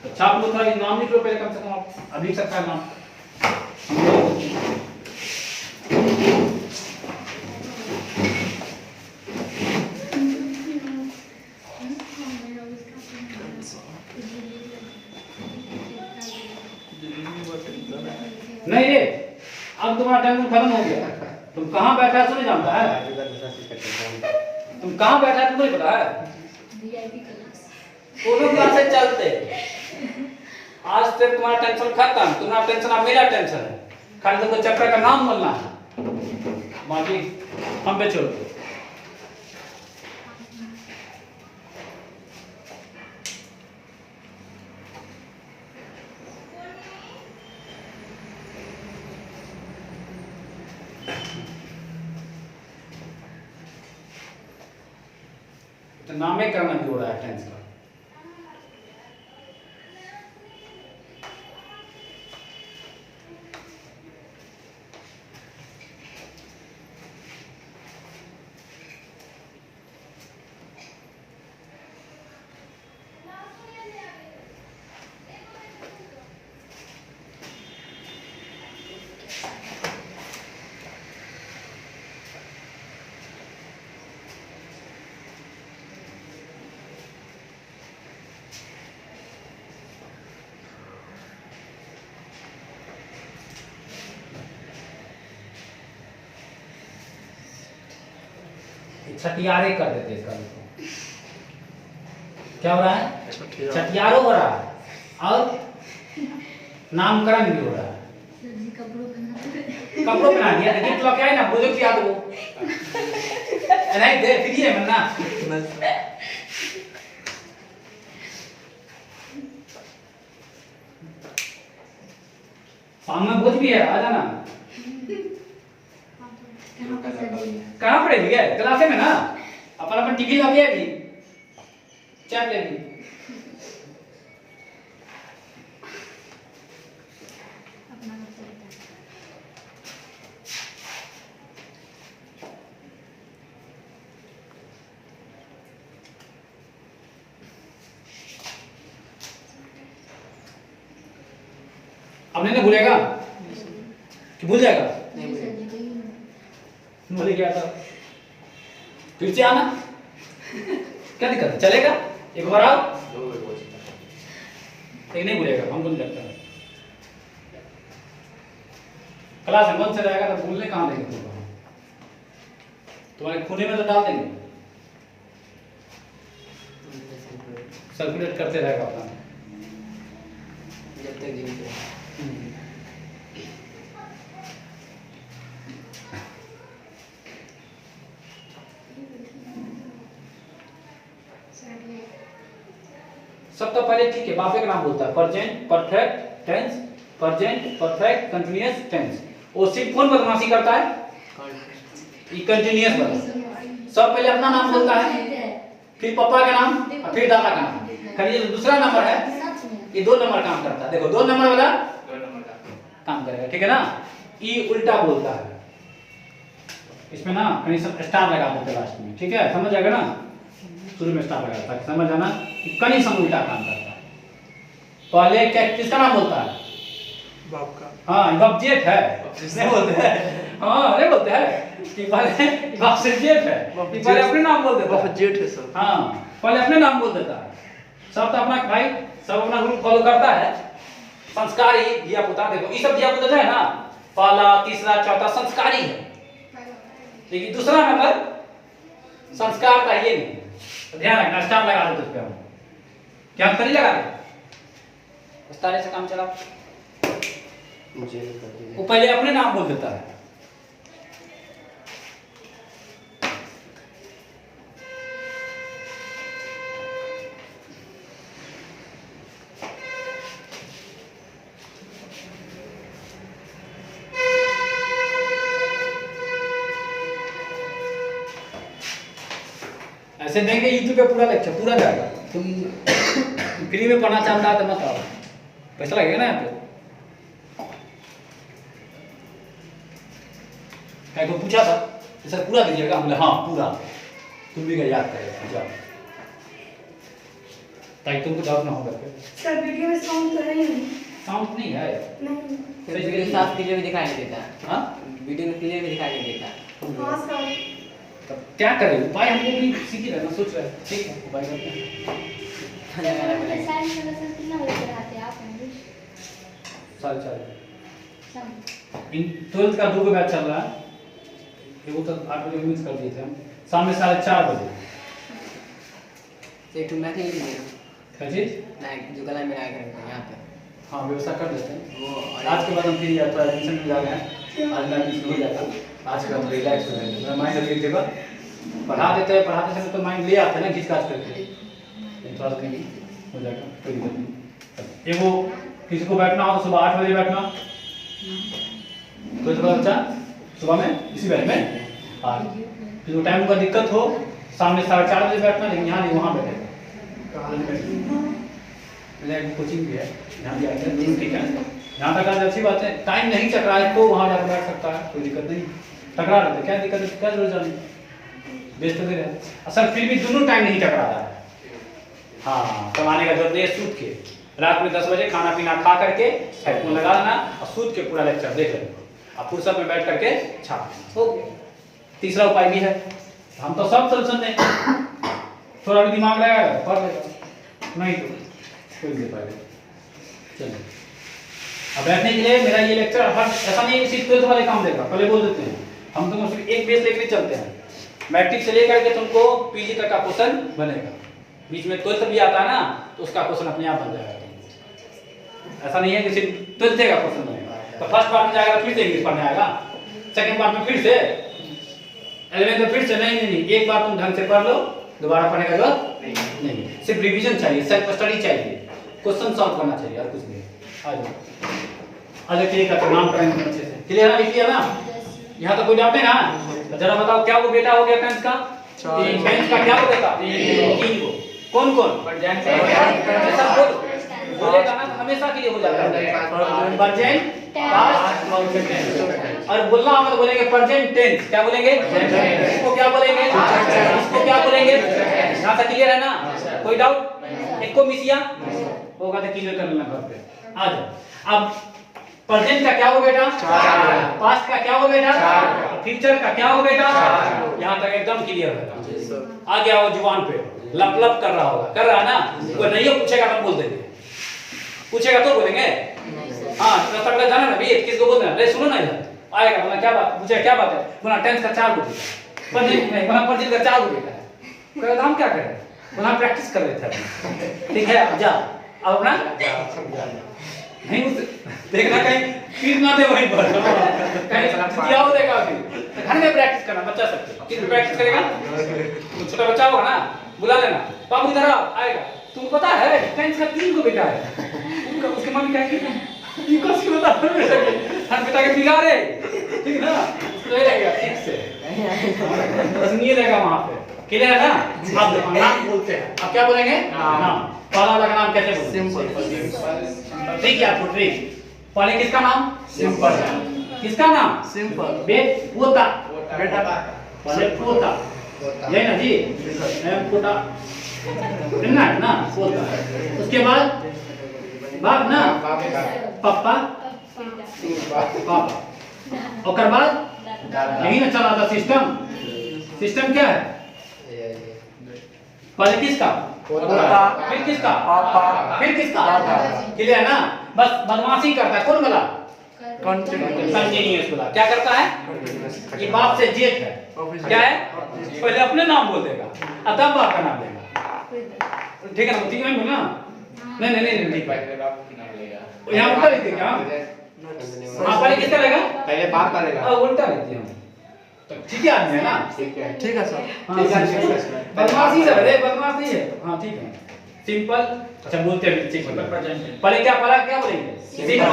अच्छा आप लोग थोड़ा नाम लिख लो पहले, कम से कम आप अब लिख सकता है नाम। नहीं रे, अब तुम्हारा टेंशन खत्म हो गया। तुम कहाँ बैठा है नहीं जानता है, तुम कहाँ बैठा है तुमको नहीं पता है। दोनों क्लास से चलते आज तक तुम्हारा टेंशन खत्म, तुम्हारा टेंशन अब मेरा टेंशन है। खाली तुमको चैप्टर का नाम बोलना है, बाकी हम पे छोड़ दो। तो नामे करना भी हो रहा है टेंस का। छठियारे कर देते इसका, क्या हो रहा है? छठियारो हो रहा है और नामकरण भी हो रहा है। कपड़ों पहना दिया, लेकिन तो क्या है ना, प्रोजेक्ट याद हो नहीं दे फिर ये मन्ना सामने बोझ भी है, आ जाना। कहाँ पढ़ेगी क्या? क्लासे में ना, अपन अपन टिफिन लगे अभी चाय लेगी। अब नहीं भूलेगा कि भूल जाएगा? बोले क्या था, फिर से आना, क्या दिक्कत है? चलेगा एक बार आओ, नहीं भूलेगा, हमको नहीं लगता। क्लास में मन से रहेगा तो भूलने कहाँ देंगे तुमको, तुम्हारे खूने में तो डाल देंगे। सर्कुलेट करते रहेगा अपना जब तक जीवित है। सब तो पहले ठीक है, बापे का नाम बोलता है present perfect tense, present perfect continuous tense. वो सिर्फ कौन बदमाशी करता है? ये कंटीन्यूअस वाला। सब पहले अपना नाम बोलता है, फिर पापा का नाम और फिर दादा का नाम। खाली ये दूसरा नंबर है, ये 2 नंबर काम करता है। देखो 2 नंबर वाला काम करेगा, ठीक है ना? ये उल्टा बोलता है, इसमें ना कहीं स्टार लगा देते लास्ट में, ठीक है? समझ आएगा ना? शुरू में स्टार लगा था, समझ आना कि कहीं सम उल्टा काम करता है। पहले क्या किसका नाम बोलता है? बाप का। हाँ बाप जेठ है, नहीं बोलते हैं। हाँ नहीं बोलते हैं कि पहले बाप से जेठ है, कि पहले अपने नाम बोल देता है। बाप जेठ है सर। हाँ पहले अपने नाम बोल देता है। सब तो अपना भाई सब अपना रूल फॉलो करता है। संस्कारी दिया पुता, देखो ये सब दिया पुता है ना, पहला तीसरा चौथा संस्कारी है, लेकिन दूसरा नंबर संस्कार का ये नहीं। तो ध्यान रखना, स्टार लगा दो उस पे हम, क्या अंतर ही लगा दे, स्टार से काम चला। मुझे नहीं कर दीजिए। वो पहले अपने नाम बोल देता है। ऐसे देंगे यूट्यूब पे पूरा लेक्चर पूरा जाएगा। तुम फ्री में पढ़ना चाहता है तो मत आओ, पैसा लगेगा ना यहाँ पे। मैं को पूछा था कि सर पूरा दीजिएगा, हम बोले हाँ पूरा, तुम भी याद करेगा। जाओ ताकि तुमको डाउट ना हो करके। सर वीडियो में साउंड तो है ही नहीं। साउंड नहीं है। नहीं। फिर वीडियो साफ क्लियर भी दिखाई नहीं देता। हाँ वीडियो में क्लियर भी दिखाई नहीं देता। हाँ सर। तब क्या करें, उपाय हमको भी सीख ही रहना, सोच रहे हैं। ठीक है, उपाय करते हैं। साढ़े 4 इन 12th का 2 बैच चल रहा है। वो तो 8 बजे मिस कर दिए थे हम। शाम में 4:30 बजे। एक तो मैथ ही नहीं है। क्या चीज? ना जो गला में आएगा यहाँ पे। हाँ व्यवस्था कर देते हैं। वो आज के बाद हम फिर थोड़ा टेंशन में जा रहे हैं। आज का दिन हो जाता। आज के बाद रिलैक्स हो जाएंगे। मेरा माइंड अभी एक जगह पढ़ा देते हैं, पढ़ाते समय तो माइंड ले आते हैं ना खिंचकाच करके। थोड़ा सा कहीं हो जाएगा, कोई दिक्कत नहीं। ये वो किसी को बैठना हो तो सुबह 8 बजे बैठना। तो थोड़ा बच्चा सुबह में इसी बैच में आ जो टाइम का दिक्कत हो शाम में 4:30 बजे बैठना, लेकिन यहाँ नहीं वहाँ बैठेगा। कोचिंग भी है, यहाँ भी आएगा, ठीक है। यहाँ तक आज अच्छी बात है। टाइम नहीं टकराए तो वहाँ जाकर बैठ सकता है, कोई दिक्कत नहीं। टकरा रहे क्या दिक्कत है, क्या जरूर जाने बेच तो दे रहे असल, फिर भी दोनों टाइम नहीं टकरा रहा है। हाँ कमाने का जरूरत नहीं है। सूत के रात में 10 बजे खाना पीना खा करके हेडफोन लगा लेना और सूत के पूरा लेक्चर देख लेना और फुर्सत में बैठ करके छाप लेना। ओके, तीसरा उपाय भी है। हम तो सब सोल्यूशन दें, थोड़ा भी दिमाग लगाएगा पढ़ लेगा, नहीं तो कोई नहीं पाएगा। चलिए अब बैठने के लिए मेरा ये लेक्चर हर ऐसा नहीं है सिर्फ 12th वाले काम देगा, पहले बोल देते हैं। हम तुमको सिर्फ एक बेस लेकर चलते हैं। मैट्रिक से लेकर के तुमको पीजी तक का क्वेश्चन बनेगा। बीच में 12th भी आता है ना तो उसका क्वेश्चन अपने आप बन जाएगा। ऐसा नहीं है कि सिर्फ 12th का क्वेश्चन बनेगा। तो फर्स्ट पार्ट में जाएगा फिर से इंग्लिश पढ़ने आएगा, सेकंड पार्ट में फिर से 11th में फिर से नहीं, एक बार तुम ढंग से पढ़ लो, दोबारा पढ़ने का जरूरत नहीं। सिर्फ रिवीजन चाहिए, सेल्फ स्टडी चाहिए, क्वेश्चन सॉल्व करना चाहिए और कुछ नहीं। आ जाओ आज ठीक है, नाम करेंगे अच्छे से। क्लियर है, लिख लिया ना? यहाँ तो कोई डाउट है ना? तो जरा बताओ क्या वो बेटा हो गया टेंस का? टेंस का क्या हो बेटा? 3 को। कौन कौन? सब बोलेगा ना तो हमेशा के लिए हो जाता है। प्रेजेंट, पास्ट और बोलना होगा तो बोलेंगे प्रेजेंट टेंस। क्या बोलेंगे? इसको क्या बोलेंगे? इसको क्या बोलेंगे? यहाँ तक क्लियर है ना? कोई डाउट? एक को मिसिया होगा तो क्लियर कर लेना घर पे। आ जाओ। अब प्रेजेंट का क्या हो बेटा? पास्ट का क्या हो बेटा? फ्यूचर का क्या हो बेटा? यहाँ तक एकदम क्लियर है। आ गया वो जुबान पे लप लप कर रहा होगा, कर रहा है ना? वो नहीं पूछेगा तो बोल देंगे, पूछेगा तो बोलेंगे। हाँ तो तगड़ा जाना ना भैया, किसको बोलना है? सुनो ना इधर आएगा, बोला क्या बात, पूछे क्या बात है? बोला टेंस का 4 गो बेटा, प्रेजेंट नहीं बोला प्रेजेंट का 4 गो बेटा है। कहता हम क्या करें? बोला प्रैक्टिस कर रहे थे। ठीक है अब जा, अब अपना नहीं देखना कहीं फिर ना दे वहीं पर कहीं क्या हो देगा। फिर घर में प्रैक्टिस करना बच्चा सब किस प्रैक्टिस करेगा? तो छोटा बच्चा होगा ना, बुला लेना, बाबू इधर आओ, आएगा। तुमको पता है टेंस का 3 गो बेटा है। उनका उसके मम्मी कहेगी इनको क्यों बता हर बेटा के बिगाड़े, ठीक ना? तो ये रहेगा ठीक से सुनिए रहेगा वहां पे। क्लियर है ना? आप देखो नाम बोलते हैं, अब क्या बोलेंगे? नाम। पहला वाला का नाम कैसे बोलेंगे? सिंपल। ठीक है आपको ट्रिक। पहले किसका नाम? सिंपल। किसका नाम? सिंपल। पोता बेटा, पहले पोता, यही ना जी? पोता ना पोता। उसके बाद बाप ना, पापा, पापा। और बाद यही ना चला था सिस्टम। सिस्टम क्या है? पहले किसका? फिर किसका? फिर किसका? क्लियर है ना? बस बदमाशी करता है कौन वाला? कंटिन्यूअस वाला। क्या करता है? ये बाप से जेठ है। क्या है? पहले अपने नाम बोल देगा और तब बाप का नाम देगा। ठीक है ना? ठीक है ना? नहीं ठीक है। यहाँ उल्टा लिख देंगे। हाँ पहले किसका रहेगा? पहले बाप का रहेगा। उल्टा लिख दिया तो ठीक है आदमी है ना? ठीक है सर। बदमाशी सर है, बदमाश नहीं है। हाँ ठीक है। सिंपल। अच्छा बोलते हैं सिंपल पहले क्या बोलेंगे? सिंपल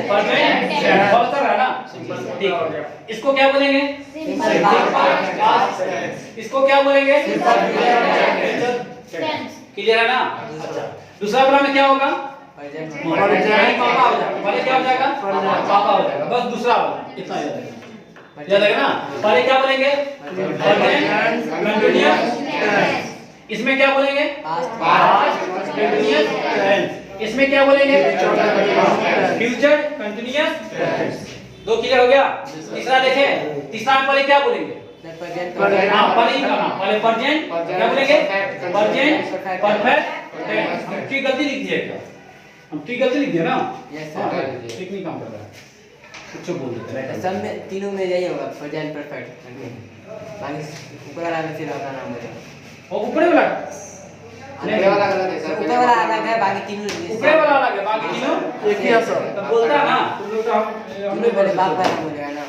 प्रेजेंट बहुत सारा है ना? ठीक है। इसको क्या बोलेंगे? इसको क्या बोलेंगे? क्लियर है ना? अच्छा दूसरा वाला में क्या होगा? पापा हो जाएगा। पहले क्या हो जाएगा? पापा हो जाएगा। बस दूसरा वाला इतना याद है ना? पहले क्या बोलेंगे? कंटिन्यूअस। इसमें क्या बोलेंगे? Past continuous tense. इसमें क्या बोलेंगे? Future continuous. दो क्लियर हो गया। तीसरा देखें, तीसरा में पहले क्या बोलेंगे? हाँ पहले ही करना, पहले प्रेजेंट क्या बोलेंगे? Present perfect tense. हम ठीक गलती लिख दिए क्या? हम ठीक गलती लिख दिए ना? यस हाँ, सर। ठीक नहीं काम कर रहा है, कुछ बोल देते हैं। सब में तीनों में यही होगा, प्रेजेंट परफेक्ट। बाकी ऊपर वाला में फिर अपना नाम बोलेगा। और ऊपरे वाला ऊपर वाला गलत है सर। ऊपर वाला अलग है, बाकी तीनों ऊपरे वाला अलग है, बाकी तीनों एक ही है सर। तब बोलता है ना। तीनों पहले बाप का नाम बोलेगा ना।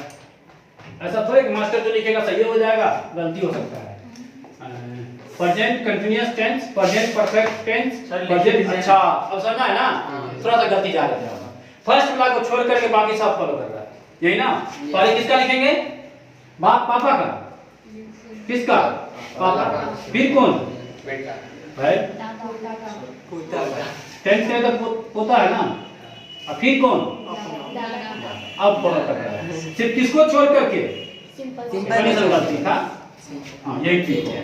ऐसा थोड़ी कि मास्टर जो लिखेगा सही हो जाएगा, गलती हो सकता है। Present continuous tense, present perfect tense, present. अच्छा अब समझा है ना? थोड़ा सा गलती जा रही है। फर्स्ट वाला को छोड़ करके बाकी सब फॉलो कर रहा है, यही ना? पहले किसका लिखेंगे? बाप पापा का। किसका? पापा का। फिर कौन? भाई कुत्ता का। टेंस में तो पोता है ना। और फिर कौन? अब फॉलो कर रहा है। सिर्फ किसको छोड़ करके? सिंपल गलती था। हाँ यही ठीक है।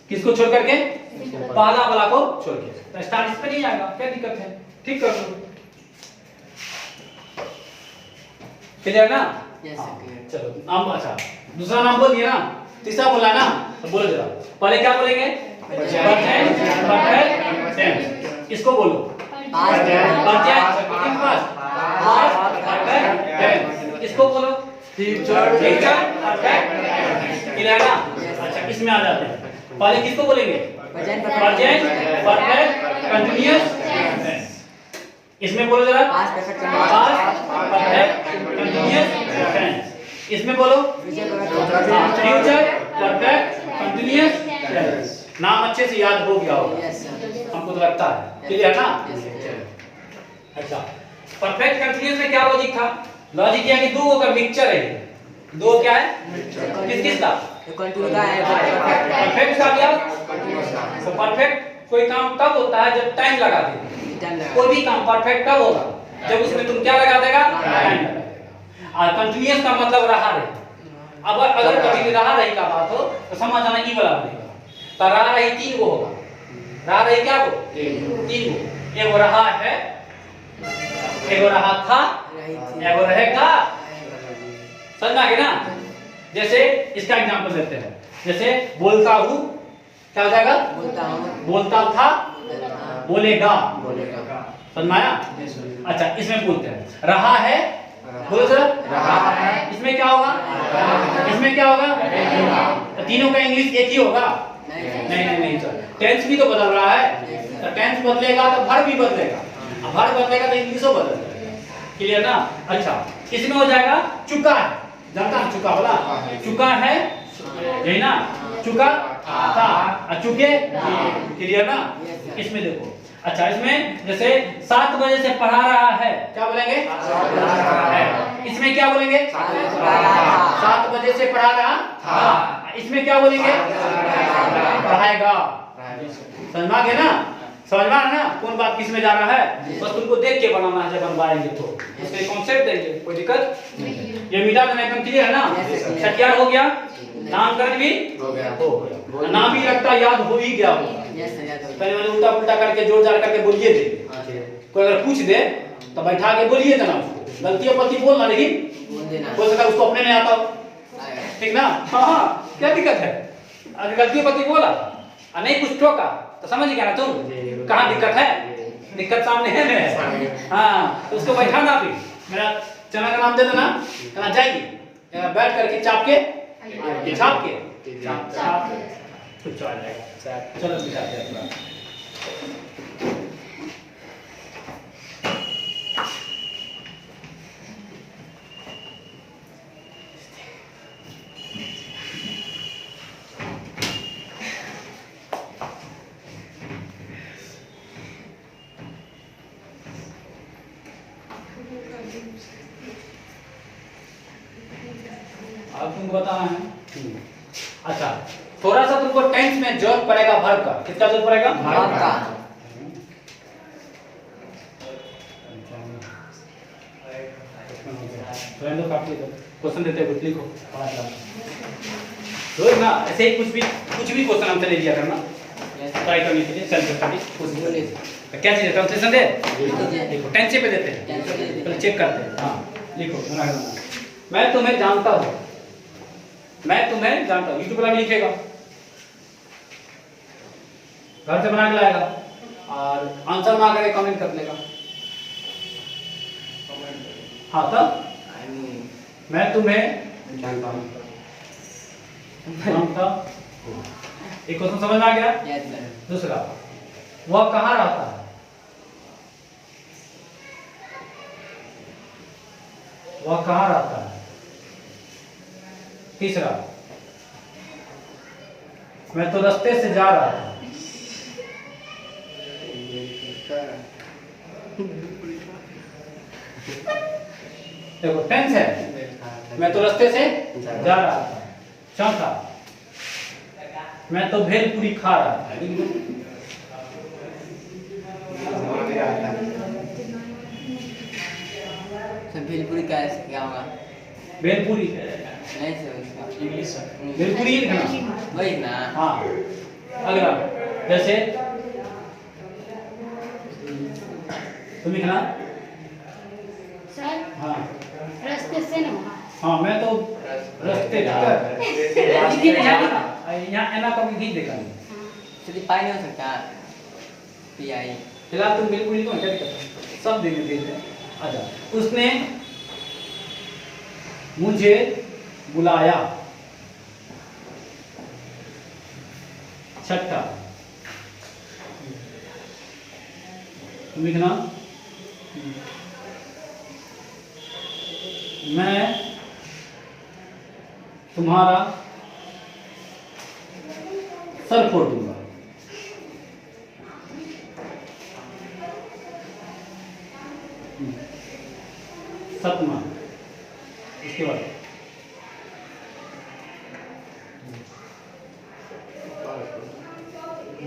किसको छोड़ करके? पहला वाला को छोड़ के। तो स्टार इस पे नहीं आएगा, क्या दिक्कत है? ठीक कर लो। क्लियर ना? यस हाँ, सर क्लियर। चलो नाम। अच्छा दूसरा नाम बोल दिया ना, तीसरा बोला ना, तो बोलो जरा। पहले क्या बोलेंगे? Present perfect tense. इसको बोलो। Present perfect tense. इसको बोलो। Future perfect tense. क्लियर ना? अच्छा इसमें आ जाते हैं। पहले किसको बोलेंगे? Present perfect continuous tense. इसमें बोलो जरा। Past perfect past perfect continuous tense. इसमें बोलो। Future perfect continuous tense. नाम अच्छे से याद हो गया होगा, यस सर। हमको तो लगता है। क्लियर ना? अच्छा परफेक्ट कंटिन्यूअस में क्या लॉजिक था? लॉजिक ये है कि दो का मिक्सचर है। दो क्या है? किस किस का? कंटिन्यू का है परफेक्ट का क्या? तो परफेक्ट कोई काम तब होता है जब टाइम लगा दे। कोई भी काम परफेक्ट कब होगा? जब उसमें तुम क्या लगा देगा? टाइम लगा देगा। और कंटिन्यूअस का मतलब रहा रही। अब अगर कभी रहा रही का बात हो तो समझ आना ई वाला बनेगा। तो रहा रही तीन को होगा। रहा रही क्या को? तीन को। एक रहा है, एक रहा था, एक रहेगा। समझ आ गया ना? जैसे इसका एग्जांपल देते हैं। जैसे बोलता हूँ, क्या हो जाएगा? बोलता हूँ, बोलता था, बोलेगा। बोलेगा। समझ में आया? अच्छा इसमें बोलते हैं रहा है, बोलो सर। रहा है। इसमें क्या होगा? इसमें क्या होगा? तो तीनों का इंग्लिश एक ही होगा? नहीं सर, टेंस भी तो बदल रहा है। तो टेंस बदलेगा तो वर्ब भी बदलेगा, अब वर्ब बदलेगा तो इंग्लिशो बदल जाएगा। क्लियर ना? अच्छा इसमें हो जाएगा चुका है, जानता है चुका वाला? चुका है यही ना? चुका था, चुके। क्लियर ना? इसमें देखो। अच्छा इसमें जैसे 7 बजे से पढ़ा रहा है, क्या बोलेंगे? इसमें क्या बोलेंगे? 7 बजे से पढ़ा रहा था। इसमें क्या बोलेंगे? पढ़ाएगा। समझ में आ गया ना? समझ में आ रहा ना कौन बात किस में जा रहा है? बस तुमको देख के बनाना है, जब बनवाएंगे तो उसके कॉन्सेप्ट देंगे, कोई दिक्कत ये मिटा देना। एकदम क्लियर है ना? सत्यार हो गया, नामकरण भी हो गया, नाम भी लगता याद हो ही गया होगा। पहले मैंने उल्टा पुल्टा करके जोड़ जाड़ करके बोलिए थे। कोई अगर पूछ दे तो बैठा के बोलिए देना उसको, गलती अपनी बोलना, लेकिन हो सकता है उसको अपने नहीं आता हो। ठीक ना? हाँ क्या दिक्कत है? अगर गलती अपनी बोला और नहीं कुछ टोका तो समझ गया ना तुम कहाँ दिक्कत है? दिक्कत सामने है। हाँ तो उसको बैठाना, फिर मेरा चना का नाम दे देना, कहना जाइए बैठ करके चाप के छाप के छाप कुछ आ जाएगा। चलो दिखाते हैं। अब तुमको बताना है। अच्छा थोड़ा सा तुमको टेंस में जरूरत पड़ेगा वर्ब का। किसका जरूरत पड़ेगा? वर्ब का। क्वेश्चन देते हैं, लिखो। रोज ना ऐसे ही कुछ भी क्वेश्चन हमसे ले लिया करना। ट्राई करने के लिए सेल्फ स्टडी कोशिश करिए। तो क्या चाहिए ट्रांसलेशन दे? देखो टेंस पे देते हैं, पहले चेक करते हैं। हाँ लिखो, मैं तुम्हें जानता हूँ, मैं तुम्हें जानता हूँ। यूट्यूब वाला भी लिखेगा, घर से बना के लाएगा और आंसर ना करे कमेंट कर लेगा। हाँ तब मैं तुम्हें जानता हूँ। जानता। एक क्वेश्चन समझ में आ गया? Yes sir. दूसरा, वह कहाँ रहता है? वह कहाँ रहता है? तीसरा, मैं तो रास्ते से जा रहा था। देखो टेंस है, मैं तो रास्ते से जा रहा था। चौथा, मैं तो भेलपुरी खा रहा था। सर भेलपुरी क्या होगा? भेलपुरी नहीं सर उसका इंग्लिश है। भेलपुरी ही लिखना। वही ना। हाँ अगला, जैसे तुम लिखना। सर हाँ रास्ते से ना होगा। हाँ मैं तो रास्ते लिखिए यहाँ एना कभी नहीं देखा नहीं। चलिए पाई नहीं हो सकता। P I. फिलहाल तुम बिल्कुल लिखो, क्या दिक्कत है? सब देने देते हैं। अच्छा, उसने मुझे बुलाया। छठा, तुम लिखना। मैं तुम्हारा सर फोड़ दूंगा। सतमा, इसके बाद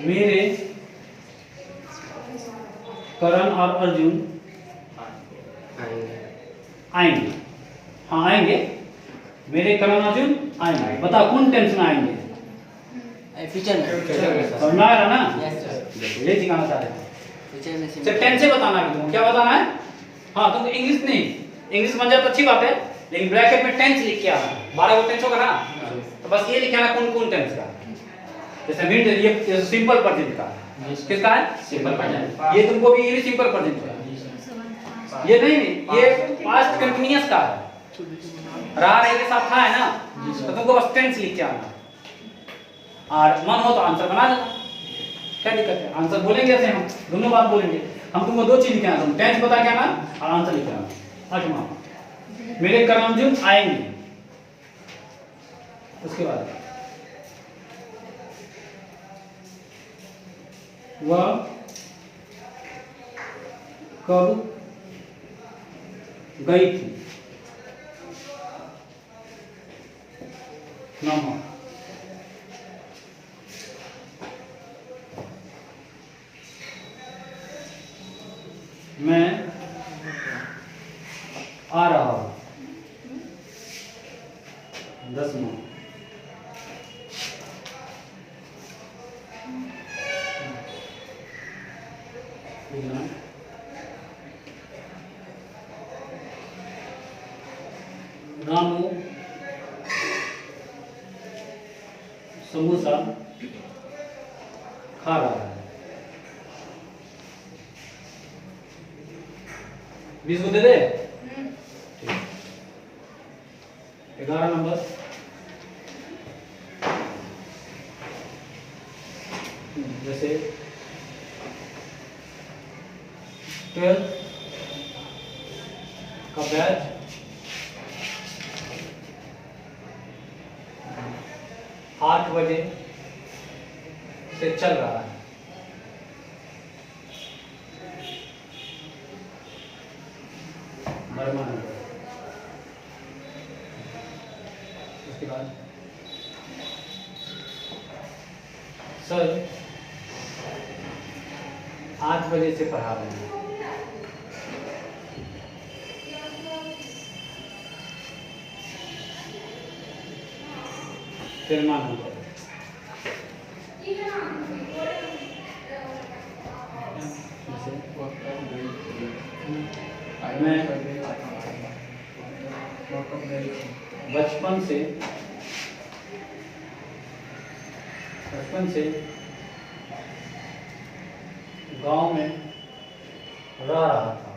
मेरे करण और अर्जुन आएंगे। हाँ आएंगे, मेरे करण अर्जुन आएंगे। बताओ कौन टेंस में आएंगे? फ्यूचर में। समझ में आ रहा ना? Yes sir. ये सिखाना चाह रहे हैं। फ्यूचर में सिर्फ टेंस से बताना है तुमको। क्या बताना है? हाँ तुमको इंग्लिश नहीं, इंग्लिश बन जाए तो अच्छी बात है, लेकिन ब्रैकेट में टेंस लिख के आना। 12 को टेंस होगा ना, तो बस ये लिखना कौन कौन टेंस का। जैसे मिड ये सिंपल प्रेजेंट का, किसका है? Simple present. ये तुमको भी ये भी सिंपल प्रेजेंट का। ये नहीं, ये पास्ट कंटीन्यूअस का है। रहा रहे के साथ था है ना, तो तुमको बस टेंस लिख के आना और मन हो तो आंसर बना देना। क्या दिक्कत है? आंसर बोलेंगे ऐसे, हम दोनों बात बोलेंगे। हम तुमको दो चीज लिखे आना, तुम टेंस बता के आना और आंसर लिखे आना। आठवां, मेरे करण अर्जुन आएंगे। उसके बाद वह कब गई थी? नौवां, मैं आ रहा हूं। 10वां, रामू समोसा खा रहा है। 20 को दे दे। 11 नंबर, जैसे 12 का बैच 8 बजे से चल रहा है। उसके बाद सर 8 बजे से पढ़ा रहे हैं। फिर मान मैं बचपन से गांव में रह रहा था।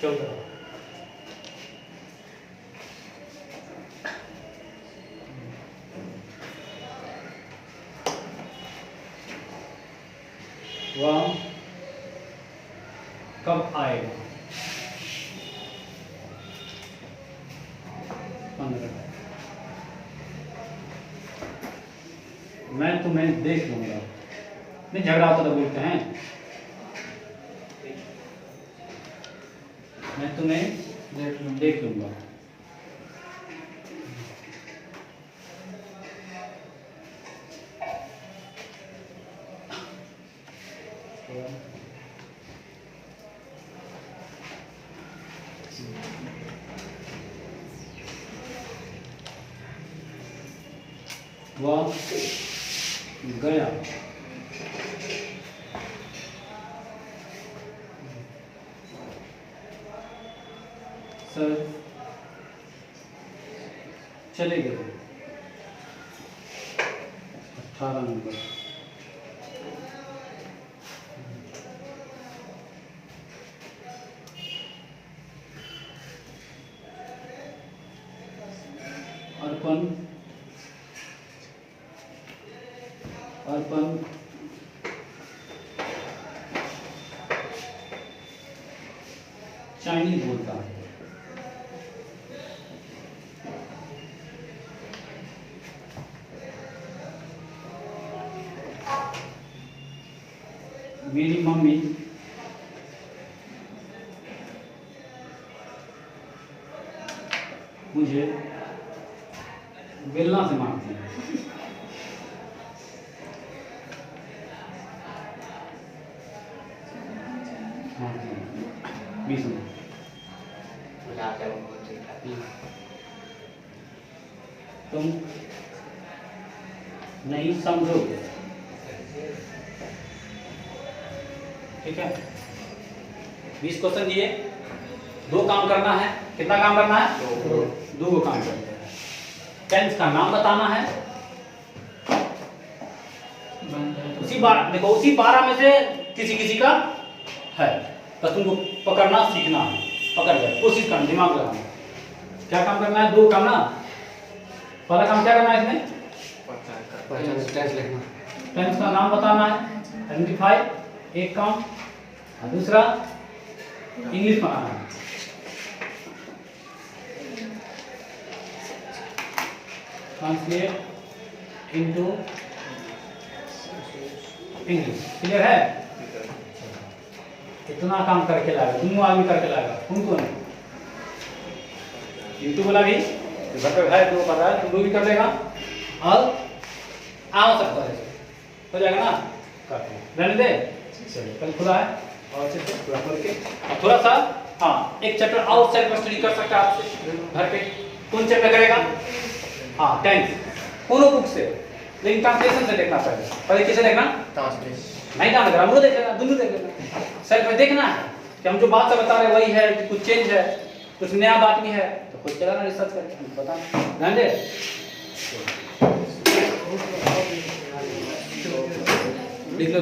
चौदह वह कब आएगा? 15। मैं तुम्हें देख लूंगा। नहीं, झगड़ा होता तो बोलते हैं मैं तुम्हें देख लूंगा। वह गया। सर चले गए। 18 नंबर। अर्पण चाइनीज बोलता है। मेरी मम्मी मुझे बेलना से मारती है। तुम नहीं समझोगे, ठीक है? 20 क्वेश्चन दिए, 2 काम करना है। कितना काम करना है? 2 काम करना है। टेंस का नाम बताना है। उसी बार देखो, उसी 12 में से किसी किसी का है, तो तुमको पकड़ना सीखना है। पकड़ गए, कोशिश करना, दिमाग लगाना। क्या काम करना है? 2 काम ना। पहला काम क्या करना है इसमें? टेंस लिखना। टेंस का नाम बताना है, आइडेंटिफाई, एक काम। और दूसरा इंग्लिश में आना है। Translate into English. क्लियर है? इतना काम करके लाएगा, दोनों आदमी करके लाएगा। उनको नहीं, यूट्यूब वाला भी घर पे है, 2 कर रहा है, तो 2 भी कर देगा। और आ सकता है, हो जाएगा ना? कर रहने दे। चलिए, कल खुला है और अच्छे से पूरा खोल के थोड़ा सा, हाँ, एक चैप्टर और सेल्फ स्टडी कर सकता है आपसे घर पे। कौन चैप्टर करेगा? हाँ, टेंस पूर्ण बुक से, लेकिन ट्रांसलेशन से देखना पड़ेगा। पहले किसे देखना? ट्रांसलेशन। नहीं जानना, ग्रामर देख लेना, दोनों देख लेना। सेल्फ में देखना है कि हम जो बात से बता रहे वही है कि कुछ चेंज है, कुछ नया बात भी है, तो खुद चला ना रिसर्च करके बता। ध्यान दे। लिख लो।